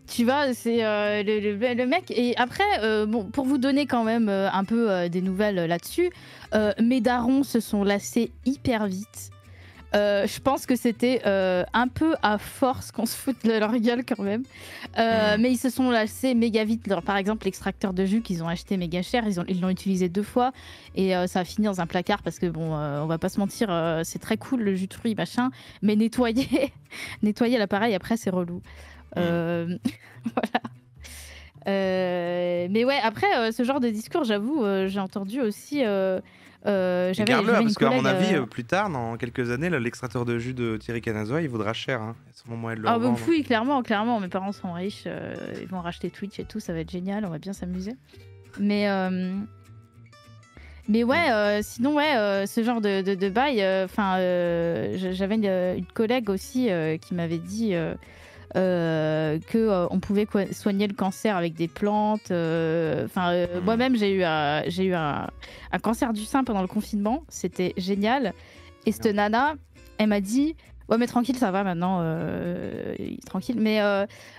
tu vois, c'est le mec. Et après, bon, pour vous donner quand même un peu des nouvelles là-dessus, mes darons se sont lassés hyper vite. Je pense que c'était un peu à force qu'on se foute de leur gueule quand même. Mais ils se sont lassés méga vite. Alors, par exemple, l'extracteur de jus qu'ils ont acheté méga cher, ils l'ont utilisé 2 fois et ça a fini dans un placard parce que bon, on va pas se mentir, c'est très cool le jus de fruits machin, mais nettoyer l'appareil après c'est relou. Voilà. Mais ouais, après ce genre de discours, j'avoue, j'ai entendu aussi. Garde-le, parce qu'à mon avis, plus tard, dans quelques années, l'extracteur de jus de Thierry Casanova, il vaudra cher. Hein. À ce moment, elle le revend, oui, clairement. Mes parents sont riches, ils vont racheter Twitch et tout, ça va être génial, on va bien s'amuser. Mais ouais, sinon, ouais, ce genre de bail, j'avais une collègue aussi qui m'avait dit qu'on pouvait soigner le cancer avec des plantes. Moi-même, j'ai eu un cancer du sein pendant le confinement. C'était génial. Et cette nana, elle m'a dit... Ouais, mais tranquille, ça va maintenant. Tranquille. Mais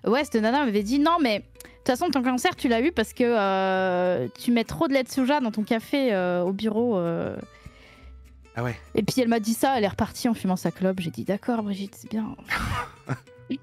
ouais, cette nana m'avait dit non, mais de toute façon, ton cancer, tu l'as eu parce que tu mets trop de lait de soja dans ton café au bureau. Ah ouais. Et puis elle m'a dit ça, elle est repartie en fumant sa clope. J'ai dit d'accord, Brigitte, c'est bien. Okay.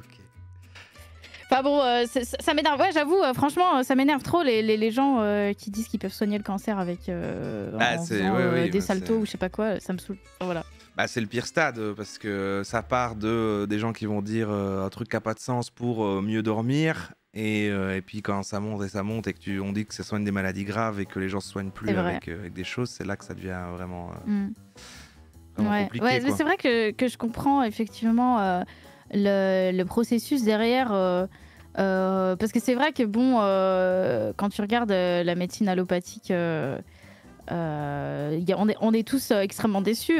Enfin bon, ça m'énerve. Ouais, j'avoue, franchement, ça m'énerve trop les gens qui disent qu'ils peuvent soigner le cancer avec des saltos ou je sais pas quoi. Ça me saoule. Enfin, voilà. Bah, c'est le pire stade parce que ça part des gens qui vont dire un truc qui n'a pas de sens pour mieux dormir et puis quand ça monte et que on dit que ça soigne des maladies graves et que les gens se soignent plus avec des choses, c'est là que ça devient vraiment, compliqué. Ouais, mais c'est vrai que je comprends effectivement le processus derrière parce que c'est vrai que bon quand tu regardes la médecine allopathique on est tous extrêmement déçus.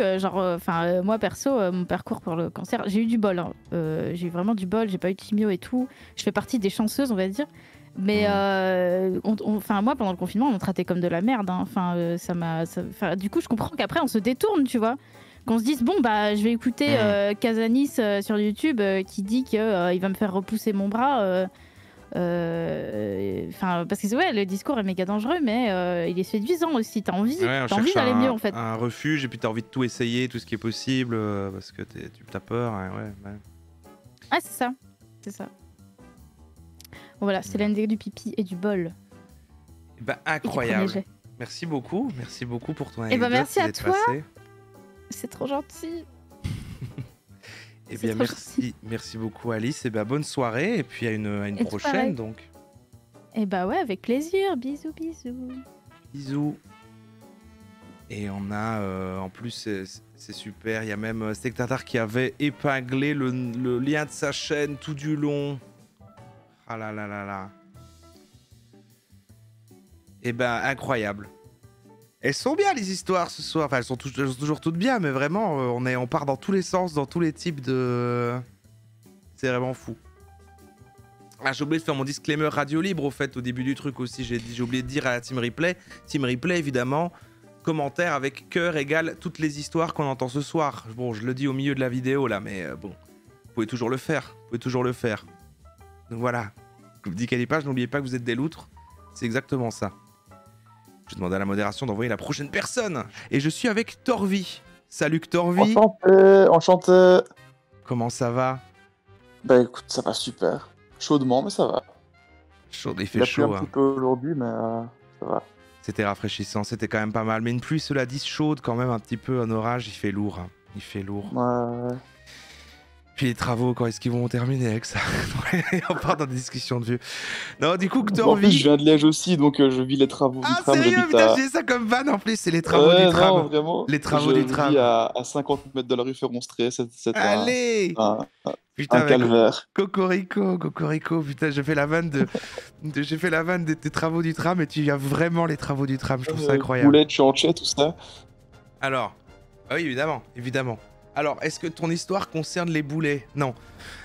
Moi perso, mon parcours pour le cancer, j'ai eu du bol. Hein. J'ai eu vraiment du bol. J'ai pas eu de chimio et tout. Je fais partie des chanceuses, on va dire. Mais moi, pendant le confinement, on me traitait comme de la merde. Hein. Du coup, je comprends qu'après, on se détourne, tu vois. Qu'on se dise bon bah je vais écouter Casanis sur YouTube qui dit qu'il va me faire repousser mon bras. Parce que le discours est méga dangereux, mais il est séduisant aussi. T'as envie d'aller mieux en fait. Un refuge et puis t'as envie de tout essayer, tout ce qui est possible parce que t'as peur. Ah c'est ça. Voilà, c'est l'année du pipi et du bol. Bah incroyable. Merci beaucoup pour ton Eh anecdote. ben, merci à d'être toi. passé. C'est trop gentil. Eh C'est bien, trop merci beaucoup Alice. Et bonne soirée et puis à une Et prochaine pareil. donc. Eh bah ouais, avec plaisir. Bisous, bisous. Bisous. Et on a, en plus, c'est super, il y a même Sectatar qui avait épinglé le lien de sa chaîne tout du long. Ah là là là là. Et incroyable. Elles sont bien les histoires ce soir, enfin elles sont toujours toutes bien, mais vraiment, on part dans tous les sens, dans tous les types de... C'est vraiment fou. Ah, j'ai oublié de faire mon disclaimer radio libre au fait au début du truc aussi, j'ai oublié de dire à la Team Replay évidemment, commentaire avec cœur égale toutes les histoires qu'on entend ce soir. Bon, je le dis au milieu de la vidéo là, mais bon, vous pouvez toujours le faire, Donc voilà, comme dit Calipage, n'oubliez pas que vous êtes des loutres, c'est exactement ça. Je demande à la modération d'envoyer la prochaine personne, et je suis avec Torvi. Salut Torvi. Enchanté. Comment ça va? Bah écoute, ça va super. Chaudement, mais ça va. Chaud, il Il fait a plu chaud. un petit peu aujourd'hui, mais ça va. C'était rafraîchissant, c'était quand même pas mal. Mais une pluie, cela dit, chaude quand même, un petit peu, un orage, il fait lourd. Hein. Il fait lourd. Ouais. Puis les travaux, quand est-ce qu'ils vont terminer avec ça? On part dans des discussions de vieux. Non, du coup, En plus, Torvi... je viens de Liège aussi, donc je vis les travaux du Ah, tram. sérieux, J'habite putain, à... j'ai ça comme van en plus, c'est les travaux du tram. Non, vraiment. Les travaux du tram. Je vis à 50 mètres de la rue Ferronstré, c'est Allez un calvaire. Cocorico, putain, j'ai fait la vanne des travaux du tram et tu y as vraiment les travaux du tram, je trouve ça incroyable. Poulet, chancher, tout ça. Alors, ah oui, évidemment. Alors, est-ce que ton histoire concerne les boulets? Non.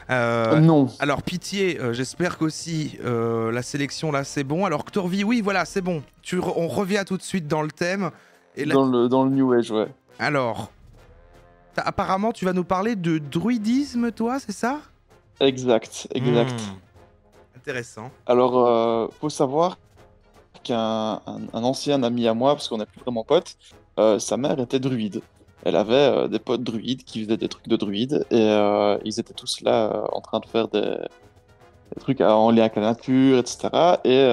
Non. Alors, pitié, j'espère qu'aussi la sélection là c'est bon. Alors, Torvi, oui, voilà, c'est bon. On revient tout de suite dans le thème. Et là... dans le New Age, ouais. Alors, apparemment, tu vas nous parler de druidisme, toi, c'est ça? Exact. Intéressant. Alors, faut savoir qu'un ancien ami à moi, parce qu'on n'est plus vraiment potes, sa mère était druide. Elle avait des potes druides qui faisaient des trucs de druides, et ils étaient tous là en train de faire des trucs en lien avec la nature, etc. Et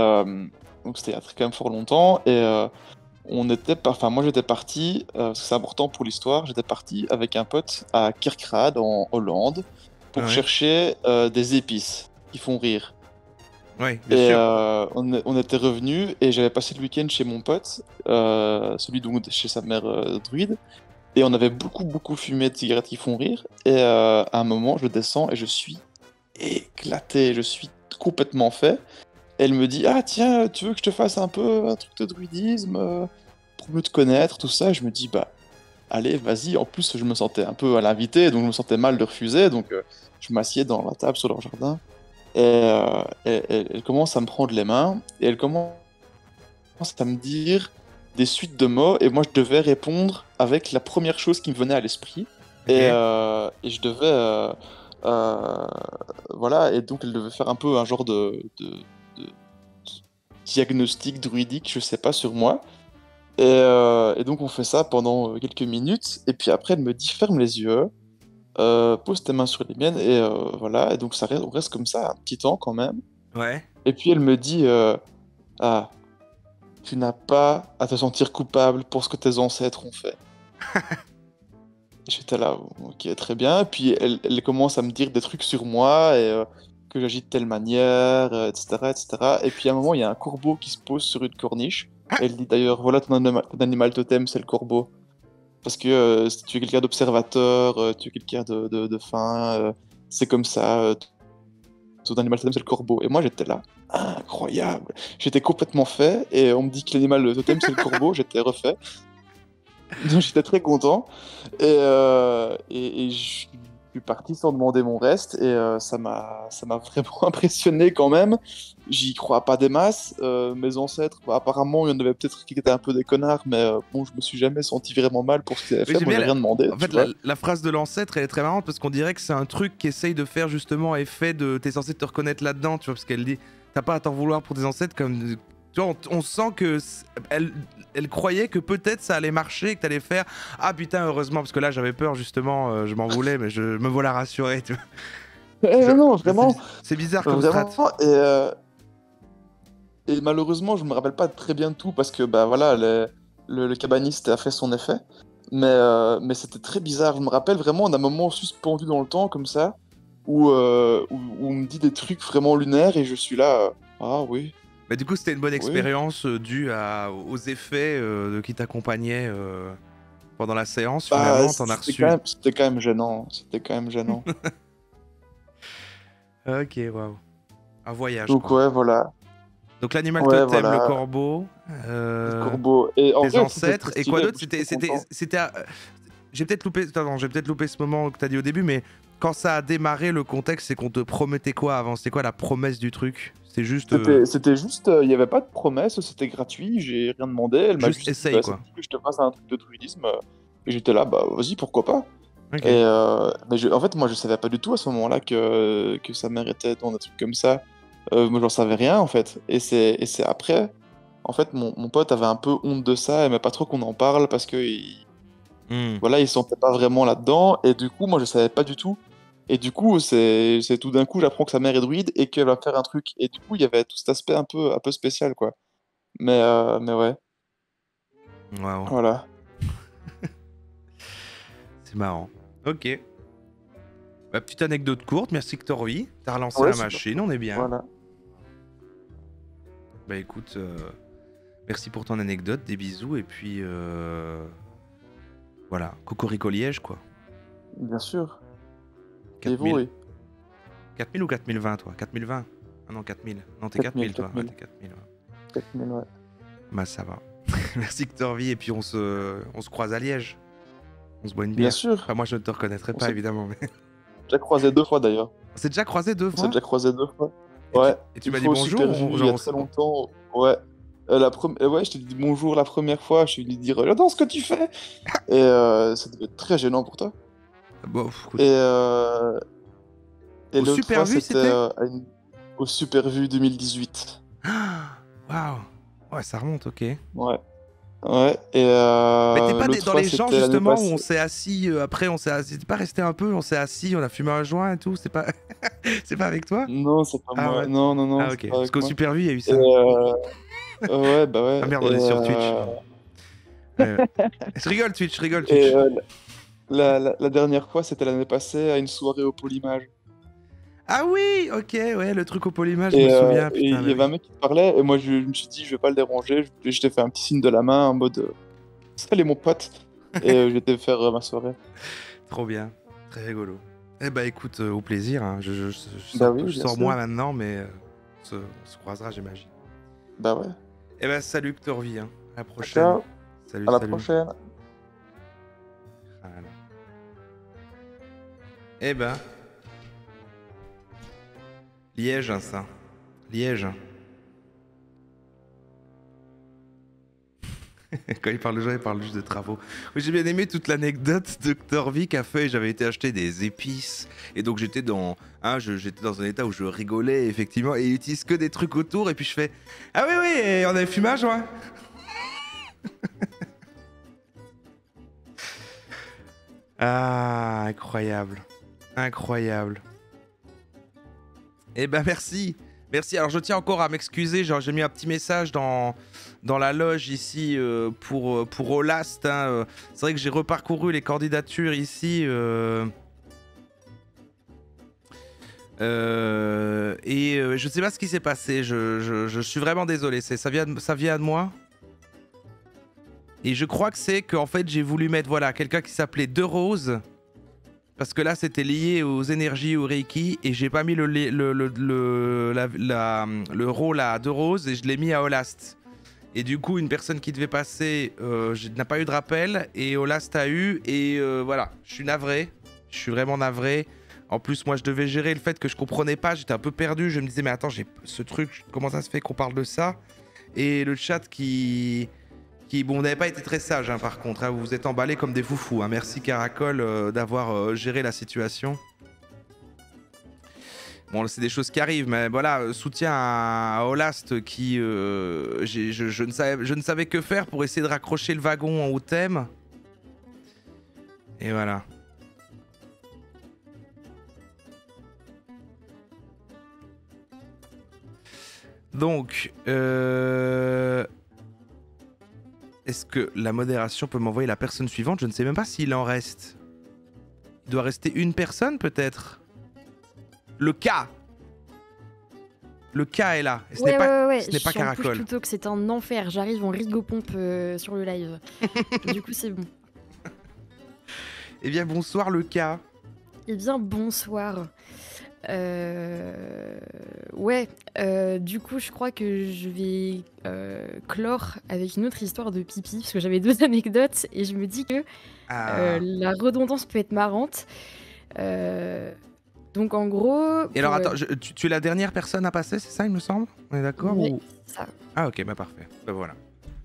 donc c'était il y a quand même fort longtemps, et moi j'étais parti, parce que c'est important pour l'histoire, j'étais parti avec un pote à Kerkrade en Hollande pour chercher des épices qui font rire. Oui, bien sûr. On était revenus et j'avais passé le week-end chez mon pote, celui donc chez sa mère druide, et on avait beaucoup fumé de cigarettes qui font rire. Et à un moment, je descends et je suis éclaté, je suis complètement fait. Et elle me dit: ah tiens, tu veux que je te fasse un peu un truc de druidisme pour mieux te connaître, tout ça. Et je me dis: bah allez, vas-y. En plus, je me sentais un peu à l'invité, donc je me sentais mal de refuser, donc je m'assieds dans la table sur leur jardin. Et elle commence à me prendre les mains et elle commence à me dire des suites de mots, et moi je devais répondre avec la première chose qui me venait à l'esprit. Okay. Et je devais voilà, et donc elle devait faire un peu un genre de diagnostic druidique, je sais pas, sur moi. Et donc on fait ça pendant quelques minutes, et puis après elle me dit: ferme les yeux, pose tes mains sur les miennes, et voilà, et donc on reste comme ça un petit temps quand même. Ouais. Et puis elle me dit: ah, tu n'as pas à te sentir coupable pour ce que tes ancêtres ont fait. J'étais là, ok, très bien. Puis elle commence à me dire des trucs sur moi, et que j'agis de telle manière, etc. Et puis à un moment, il y a un corbeau qui se pose sur une corniche. Elle dit d'ailleurs: voilà, ton animal totem, c'est le corbeau. Parce que si tu es quelqu'un d'observateur, tu es quelqu'un de fin, c'est comme ça. Ton animal totem, c'est le corbeau. Et moi, j'étais là, incroyable. J'étais complètement fait, et on me dit que l'animal totem, c'est le corbeau. J'étais refait. Donc j'étais très content. Et je suis parti sans demander mon reste, et ça m'a vraiment impressionné quand même. J'y crois pas des masses. Mes ancêtres, apparemment, il y en avait peut-être qui étaient un peu des connards, mais bon, je me suis jamais senti vraiment mal pour ce qu'ils avaient fait. Moi, j'ai rien demandé. En fait, la phrase de l'ancêtre, elle est très marrante parce qu'on dirait que c'est un truc qu'essaye de faire justement effet de t'es censé te reconnaître là-dedans, tu vois, parce qu'elle dit t'as pas à t'en vouloir pour tes ancêtres, comme tu vois, on sent que elle croyait que peut-être ça allait marcher, que t'allais faire ah putain heureusement, parce que là j'avais peur justement, je m'en voulais, mais je me voilà rassuré, tu vois. Non, vraiment. C'est bizarre comme strat. Et malheureusement, je me rappelle pas très bien de tout parce que bah voilà, le cabaniste a fait son effet. Mais c'était très bizarre. Je me rappelle vraiment d'un moment suspendu dans le temps comme ça, où on me dit des trucs vraiment lunaires et je suis là. Ah oui, Bah, du coup, c'était une bonne oui. expérience due aux effets qui t'accompagnaient pendant la séance. Bah, Finalement, t'en as reçu. c'était quand même gênant. C'était quand même gênant. Ok, waouh. Un voyage, Donc quoi. ouais, voilà. Donc l'animal Ouais, totem, le voilà. corbeau, Le corbeau. Et en tes vrai, c'était ancêtres, très et quoi stylé. d'autre? J'étais content. J'ai peut-être loupé... Attends, j'ai peut-être loupé ce moment que t'as dit au début, mais quand ça a démarré, le contexte, c'est qu'on te promettait quoi avant? C'était quoi la promesse du truc? C'est juste... C'était juste, il n'y avait pas de promesse, c'était gratuit, j'ai rien demandé. Elle m'a Juste juste dit, essaye, bah, ça quoi. te dit que je te fasse un truc de druidisme. Et j'étais là, bah vas-y, pourquoi pas. Ok. Mais en fait, moi, je savais pas du tout à ce moment-là que sa mère était dans des trucs comme ça. Moi, j'en savais rien, en fait. Et c'est après, en fait, mon pote avait un peu honte de ça, aimait pas trop qu'on en parle parce que Hmm. voilà, il se sentait pas vraiment là-dedans. Et du coup, moi, je savais pas du tout. Et du coup, c'est tout d'un coup, j'apprends que sa mère est druide et qu'elle va faire un truc. Et du coup, il y avait tout cet aspect un peu spécial, quoi. Mais ouais, Waouh. voilà. C'est marrant. Ok. Bah, petite anecdote courte, merci Ctorvi. T'as relancé Ouais, la c'est machine, on est bien. Voilà. Bah écoute, merci pour ton anecdote, des bisous, et puis voilà, Cocorico Liège, quoi. Bien sûr. Et 4000. vous, oui. 4000 ou 4020, toi? 4020? Ah non, 4000. Non, t'es 4000, 4000, toi. Ouais, 4000. t'es 4000, ouais. 4000, ouais. Bah ça va. Merci Ctorvi, et puis on se croise à Liège. On se boit une Bien bière. sûr. Enfin, moi je ne te reconnaîtrai On pas, s'est évidemment, mais... déjà croisé 2 fois, d'ailleurs. On s'est déjà croisé 2 On s'est fois? déjà croisé 2 fois. Et Ouais. tu Une m'as dit fois au bonjour Super Vu, il y a très longtemps. Ouais. Ouais, je t'ai dit bonjour la première fois, je suis venu dire j'adore ce que tu fais. Et ça devait être très gênant pour toi. Bon, écoute. Et, Au l'autre Super fois, Vu, c'était c'était au Super Vu 2018. Waouh. Ouais, ça remonte, ok. Ouais. Ouais. Et Mais t'es pas l'autre dans fois, les gens c'était l'année justement où on passée. s'est assis, après on s'est assis, t'es pas resté un peu, on s'est assis, on a fumé un joint et tout, c'est pas... c'est pas avec toi? Non, c'est pas Ah moi. ouais. Non, non, non, Ah c'est ok, pas parce avec qu'au moi. Super Vu il y a eu Et ça. ouais, bah ouais. Ah merde, Et, on est sur Twitch. Ouais. Je rigole Twitch, je rigole et Twitch. la dernière fois, c'était l'année passée à une soirée au Polymage. Ah oui, ok, ouais, le truc au polymage, je me Et souviens, et putain, il mais y avait un oui. mec qui parlait, et moi je me suis dit, je vais pas le déranger. Je t'ai fait un petit signe de la main en mode salut mon pote. Et je vais te faire ma soirée. Trop bien, très rigolo. Eh bah écoute, au plaisir, hein. Bah oui, Je bien sors sûr. moi maintenant, mais on se croisera j'imagine. Bah ouais. Eh bah salut Ctorvi, hein. À la prochaine. Ciao, Salut, à la salut. prochaine. Voilà. Eh ben... Liège, hein, ça. Liège. Quand il parle de gens, il parle juste de travaux. Oui, j'ai bien aimé toute l'anecdote de Ctorvi qui a fait. J'avais été acheter des épices. Et donc j'étais dans un état où je rigolais, effectivement. Et il utilise que des trucs autour. Et puis je fais ah oui, oui, et on avait fumé un joint. Ah, incroyable. Incroyable. Eh ben merci. Merci. Alors je tiens encore à m'excuser. Genre j'ai mis un petit message dans la loge ici pour Olast. Hein. C'est vrai que j'ai reparcouru les candidatures ici. Et je sais pas ce qui s'est passé. Je suis vraiment désolé. Ça vient de moi. Et je crois que c'est qu'en fait j'ai voulu mettre voilà quelqu'un qui s'appelait De Rose. Parce que là, c'était lié aux énergies, au Reiki, et j'ai pas mis le rôle à De Rose, et je l'ai mis à Olast. Et du coup, une personne qui devait passer n'a pas eu de rappel, et Olast a eu, et voilà, je suis navré. Je suis vraiment navré. En plus, moi, je devais gérer le fait que je comprenais pas, j'étais un peu perdu, je me disais, mais attends, j'ai ce truc, comment ça se fait qu'on parle de ça? Et le chat bon, vous n'avez pas été très sage, hein, par contre. Hein, vous vous êtes emballés comme des foufous. Hein. Merci Caracol d'avoir géré la situation. Bon, c'est des choses qui arrivent, mais voilà, soutien à Olast qui... je ne savais que faire pour essayer de raccrocher le wagon au thème. Et voilà. Donc, est-ce que la modération peut m'envoyer la personne suivante? Je ne sais même pas s'il en reste. Il doit rester une personne, peut-être. Le cas. Le cas est là. Ce n'est pas, ce n'est pas Caracol. Plutôt que c'est un enfer. J'arrive en rigopompe sur le live. Du coup, c'est bon. Eh bien, bonsoir, le cas. Eh bien, bonsoir. Du coup, je crois que je vais clore avec une autre histoire de pipi, parce que j'avais 2 anecdotes, et je me dis que la redondance peut être marrante. Donc, en gros... Et alors, attends, tu es la dernière personne à passer, c'est ça, il me semble? On est d'accord? Ouais, ou... c'est ça. Ah, ok, bah parfait. Bah voilà.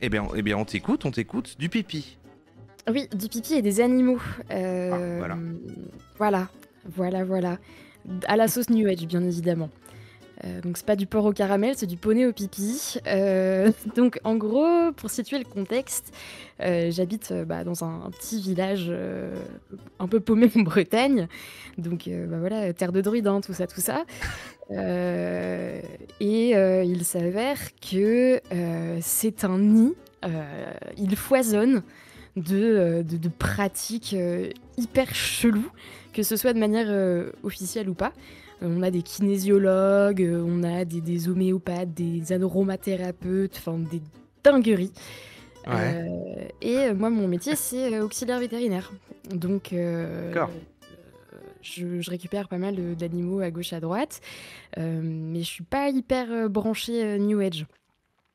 Eh bien, on t'écoute, du pipi. Oui, du pipi et des animaux. Voilà. Voilà. À la sauce New Age, bien évidemment. Donc c'est pas du porc au caramel, c'est du poney au pipi. Donc en gros, pour situer le contexte, j'habite dans un petit village un peu paumé en Bretagne. Donc voilà, terre de druides, hein, tout ça. Il s'avère que c'est un nid, il foisonne de pratiques hyper cheloues, que ce soit de manière officielle ou pas. On a des kinésiologues, on a des homéopathes, des aromathérapeutes, enfin des dingueries. Ouais. Moi, mon métier, c'est auxiliaire vétérinaire. Donc, je récupère pas mal d'animaux à gauche, à droite, mais je suis pas hyper branchée New Age.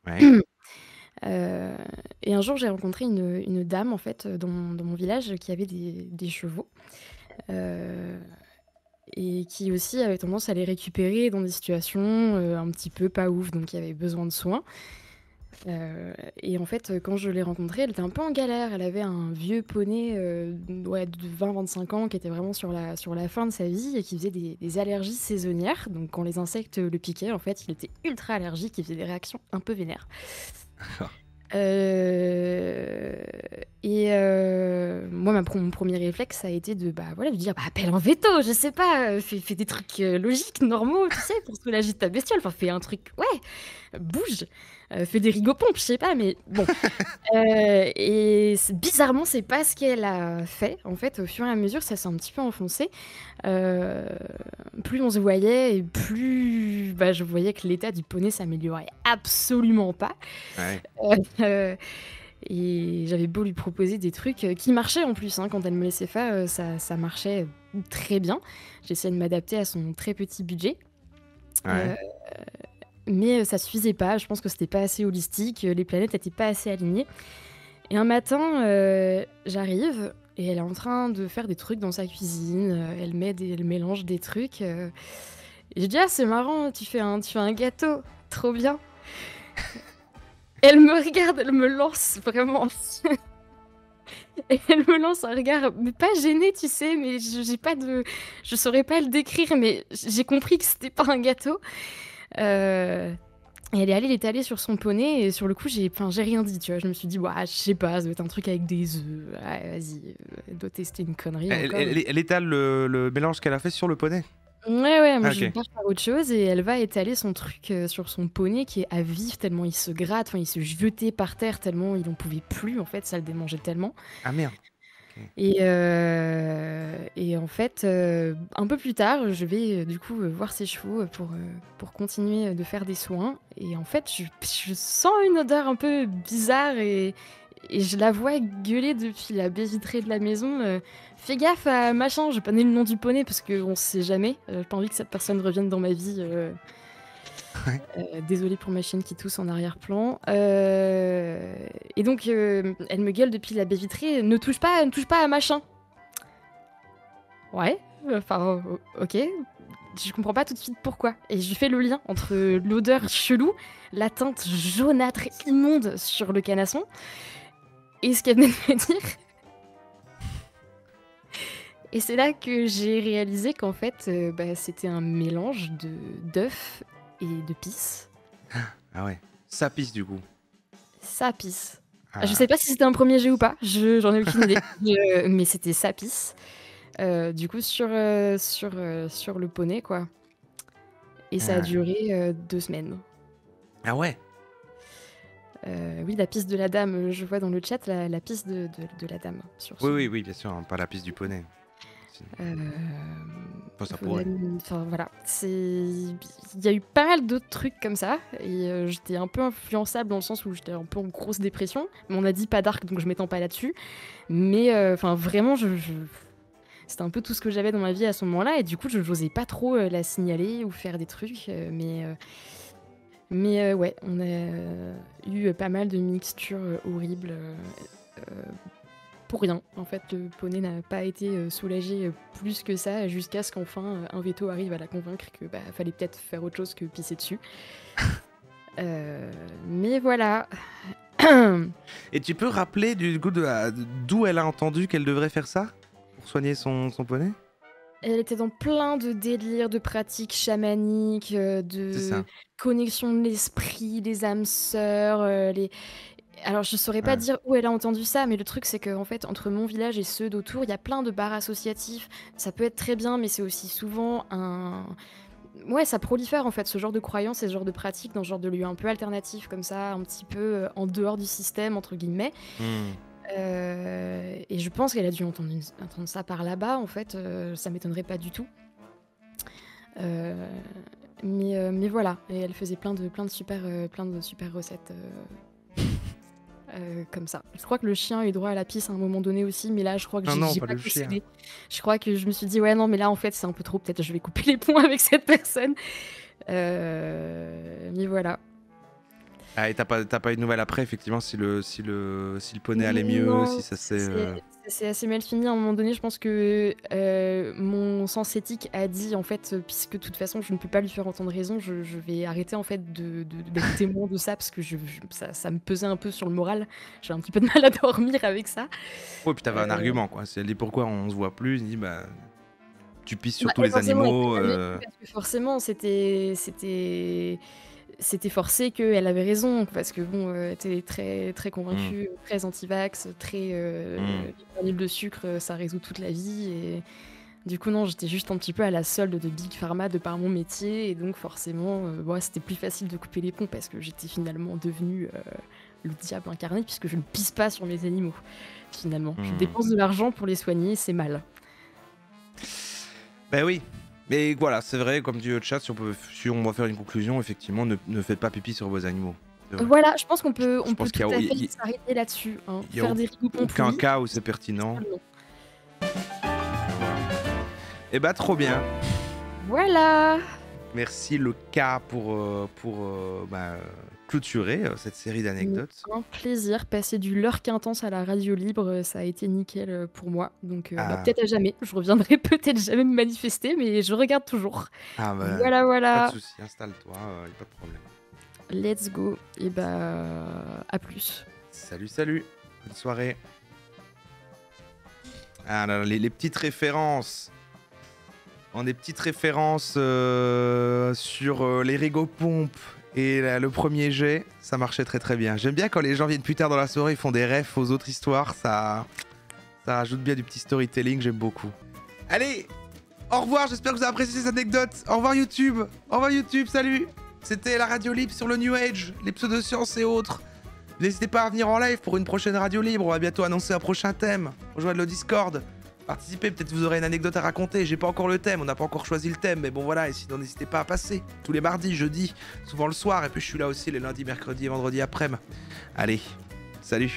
Ouais. Et un jour, j'ai rencontré une dame, en fait, dans mon village, qui avait des chevaux. Et qui aussi avait tendance à les récupérer dans des situations un petit peu pas ouf, donc il y avait besoin de soins. Et en fait, quand je l'ai rencontrée, elle était un peu en galère. Elle avait un vieux poney de 20-25 ans qui était vraiment sur la fin de sa vie et qui faisait des allergies saisonnières. Donc quand les insectes le piquaient, en fait, il était ultra allergique, il faisait des réactions un peu vénères. Moi, mon premier réflexe, ça a été de lui dire appelle un veto, je sais pas, fais des trucs logiques, normaux, tu sais, pour soulager ta bestiole. Enfin, fais un truc, bouge, fais des rigopompes, je sais pas, mais bon. Bizarrement, c'est pas ce qu'elle a fait. En fait, au fur et à mesure, ça s'est un petit peu enfoncé. Plus on se voyait, et plus je voyais que l'état du poney s'améliorait absolument pas. Ouais. Et j'avais beau lui proposer des trucs qui marchaient en plus, hein, quand elle me laissait faire, ça marchait très bien. J'essayais de m'adapter à son très petit budget. Ouais. Mais ça suffisait pas, je pense que c'était pas assez holistique, les planètes étaient pas assez alignées. Et un matin, j'arrive et elle est en train de faire des trucs dans sa cuisine, elle mélange des trucs. Et je dis c'est marrant, tu fais un gâteau, trop bien. Elle me regarde, elle me lance vraiment. Et elle me lance un regard, mais pas gêné, tu sais, mais je saurais pas le décrire, mais j'ai compris que c'était pas un gâteau. Et elle est allée sur son poney, et sur le coup, j'ai rien dit, tu vois. Je me suis dit, je sais pas, ça doit être un truc avec des œufs. Ouais, vas-y, elle doit tester une connerie. Elle étale le mélange qu'elle a fait sur le poney. Ouais, moi je pars par autre chose, et elle va étaler son truc sur son poney qui est à vif, tellement il se gratte, il se jetait par terre, tellement il en pouvait plus, en fait, ça le démangeait tellement. Ah merde. Et en fait, un peu plus tard, je vais du coup voir ses chevaux pour continuer de faire des soins. Et en fait, je sens une odeur un peu bizarre et je la vois gueuler depuis la baie vitrée de la maison. Fais gaffe à machin, je vais pas donner le nom du poney parce qu'on sait jamais. J'ai pas envie que cette personne revienne dans ma vie. Désolée pour ma chienne qui tousse en arrière-plan. Et donc, elle me gueule depuis la baie vitrée, ne touche pas à machin. Ouais, ok. Je comprends pas tout de suite pourquoi. Et je fais le lien entre l'odeur chelou, la teinte jaunâtre immonde sur le canasson, et ce qu'elle venait de me dire. Et c'est là que j'ai réalisé qu'en fait, c'était un mélange d'œufs et de pisse. Ah ouais, ça pisse du coup. Ça pisse. Je sais pas si c'était un premier jet ou pas, j'en ai aucune idée. Mais c'était ça pisse. Du coup, sur le poney, quoi. Et ça a duré 2 semaines. Ah ouais. Oui, la piste de la dame, je vois dans le chat la piste de la dame. Sur Oui, bien sûr, hein, pas la piste du poney. Enfin, ça pourrait. Enfin voilà, il y a eu pas mal d'autres trucs comme ça et j'étais un peu influençable dans le sens où j'étais un peu en grosse dépression. Mais on a dit pas dark donc je m'étends pas là-dessus. Mais enfin vraiment, c'était un peu tout ce que j'avais dans ma vie à ce moment-là et du coup je n'osais pas trop la signaler ou faire des trucs. Mais ouais, on a eu pas mal de mixtures horribles. Pour rien. En fait, le poney n'a pas été soulagé plus que ça jusqu'à ce qu'enfin un veto arrive à la convaincre que fallait peut-être faire autre chose que pisser dessus. Mais voilà. Et tu peux rappeler du coup d'où elle a entendu qu'elle devrait faire ça pour soigner son poney? Elle était dans plein de délires, de pratiques chamaniques, de connexion de l'esprit, les âmes sœurs, Alors, je saurais pas dire où elle a entendu ça, mais le truc, c'est qu'en fait, entre mon village et ceux d'autour, il y a plein de bars associatifs. Ça peut être très bien, mais c'est aussi souvent Ouais, ça prolifère en fait, ce genre de croyances et ce genre de pratiques dans ce genre de lieux un peu alternatifs, comme ça, un petit peu en dehors du système, entre guillemets. Et je pense qu'elle a dû entendre ça par là-bas, en fait, ça m'étonnerait pas du tout. Mais voilà, et elle faisait plein de super recettes. Comme ça. Je crois que le chien a eu droit à la pisse à un moment donné aussi, mais là je crois que j'ai pas cédé. Je crois que je me suis dit ouais non mais là en fait c'est un peu trop, peut-être je vais couper les ponts avec cette personne. Mais voilà. Ah et t'as pas eu de nouvelles après effectivement si le poney allait mieux, non, si ça s'est... C'est assez mal fini à un moment donné, je pense que mon sens éthique a dit en fait, puisque de toute façon je ne peux pas lui faire entendre raison, je vais arrêter en fait d'être témoin de ça parce que ça me pesait un peu sur le moral, j'ai un petit peu de mal à dormir avec ça. Ouais puis t'avais un argument quoi, elle dit pourquoi on se voit plus, il dit bah tu pisses sur tous les animaux. Parce que forcément c'était forcé qu'elle avait raison, parce que bon, elle était très, très convaincue, très anti-vax, très l'huile de sucre, ça résout toute la vie. Et du coup, non, j'étais juste un petit peu à la solde de Big Pharma de par mon métier, et donc forcément, c'était plus facile de couper les ponts parce que j'étais finalement devenue le diable incarné, puisque je ne pisse pas sur mes animaux, finalement. Je dépense de l'argent pour les soigner, c'est mal. Ben oui. Mais voilà, c'est vrai, comme dit le chat, si on va faire une conclusion, effectivement, ne faites pas pipi sur vos animaux. Voilà, je pense qu'on peut tout à fait s'arrêter là-dessus. Hein. Faire des rigoupons aucun cas où c'est pertinent. Eh bah, trop bien. Voilà. Merci le cas pour clôturer cette série d'anecdotes. Un plaisir, passer du lurk intense à la radio libre, ça a été nickel pour moi. Donc peut-être à jamais, je reviendrai peut-être jamais me manifester, mais je regarde toujours. Ah bah, voilà. Pas de soucis, installe-toi, y a pas de problème. Let's go, et à plus. Salut, bonne soirée. Ah là, les petites références. Des petites références sur les rigopompes. Et là, le premier jet, ça marchait très très bien. J'aime bien quand les gens viennent plus tard dans la soirée, ils font des refs aux autres histoires, ça rajoute bien du petit storytelling, j'aime beaucoup. Allez, au revoir, j'espère que vous avez apprécié cette anecdote. Au revoir YouTube, salut. C'était la radio libre sur le New Age, les pseudosciences et autres. N'hésitez pas à venir en live pour une prochaine radio libre, on va bientôt annoncer un prochain thème. Rejoignez le Discord. Participez, peut-être vous aurez une anecdote à raconter. J'ai pas encore le thème, on n'a pas encore choisi le thème, mais bon voilà, et sinon n'hésitez pas à passer. Tous les mardis, jeudis, souvent le soir, et puis je suis là aussi les lundis, mercredis et vendredis après-midi. Allez, salut.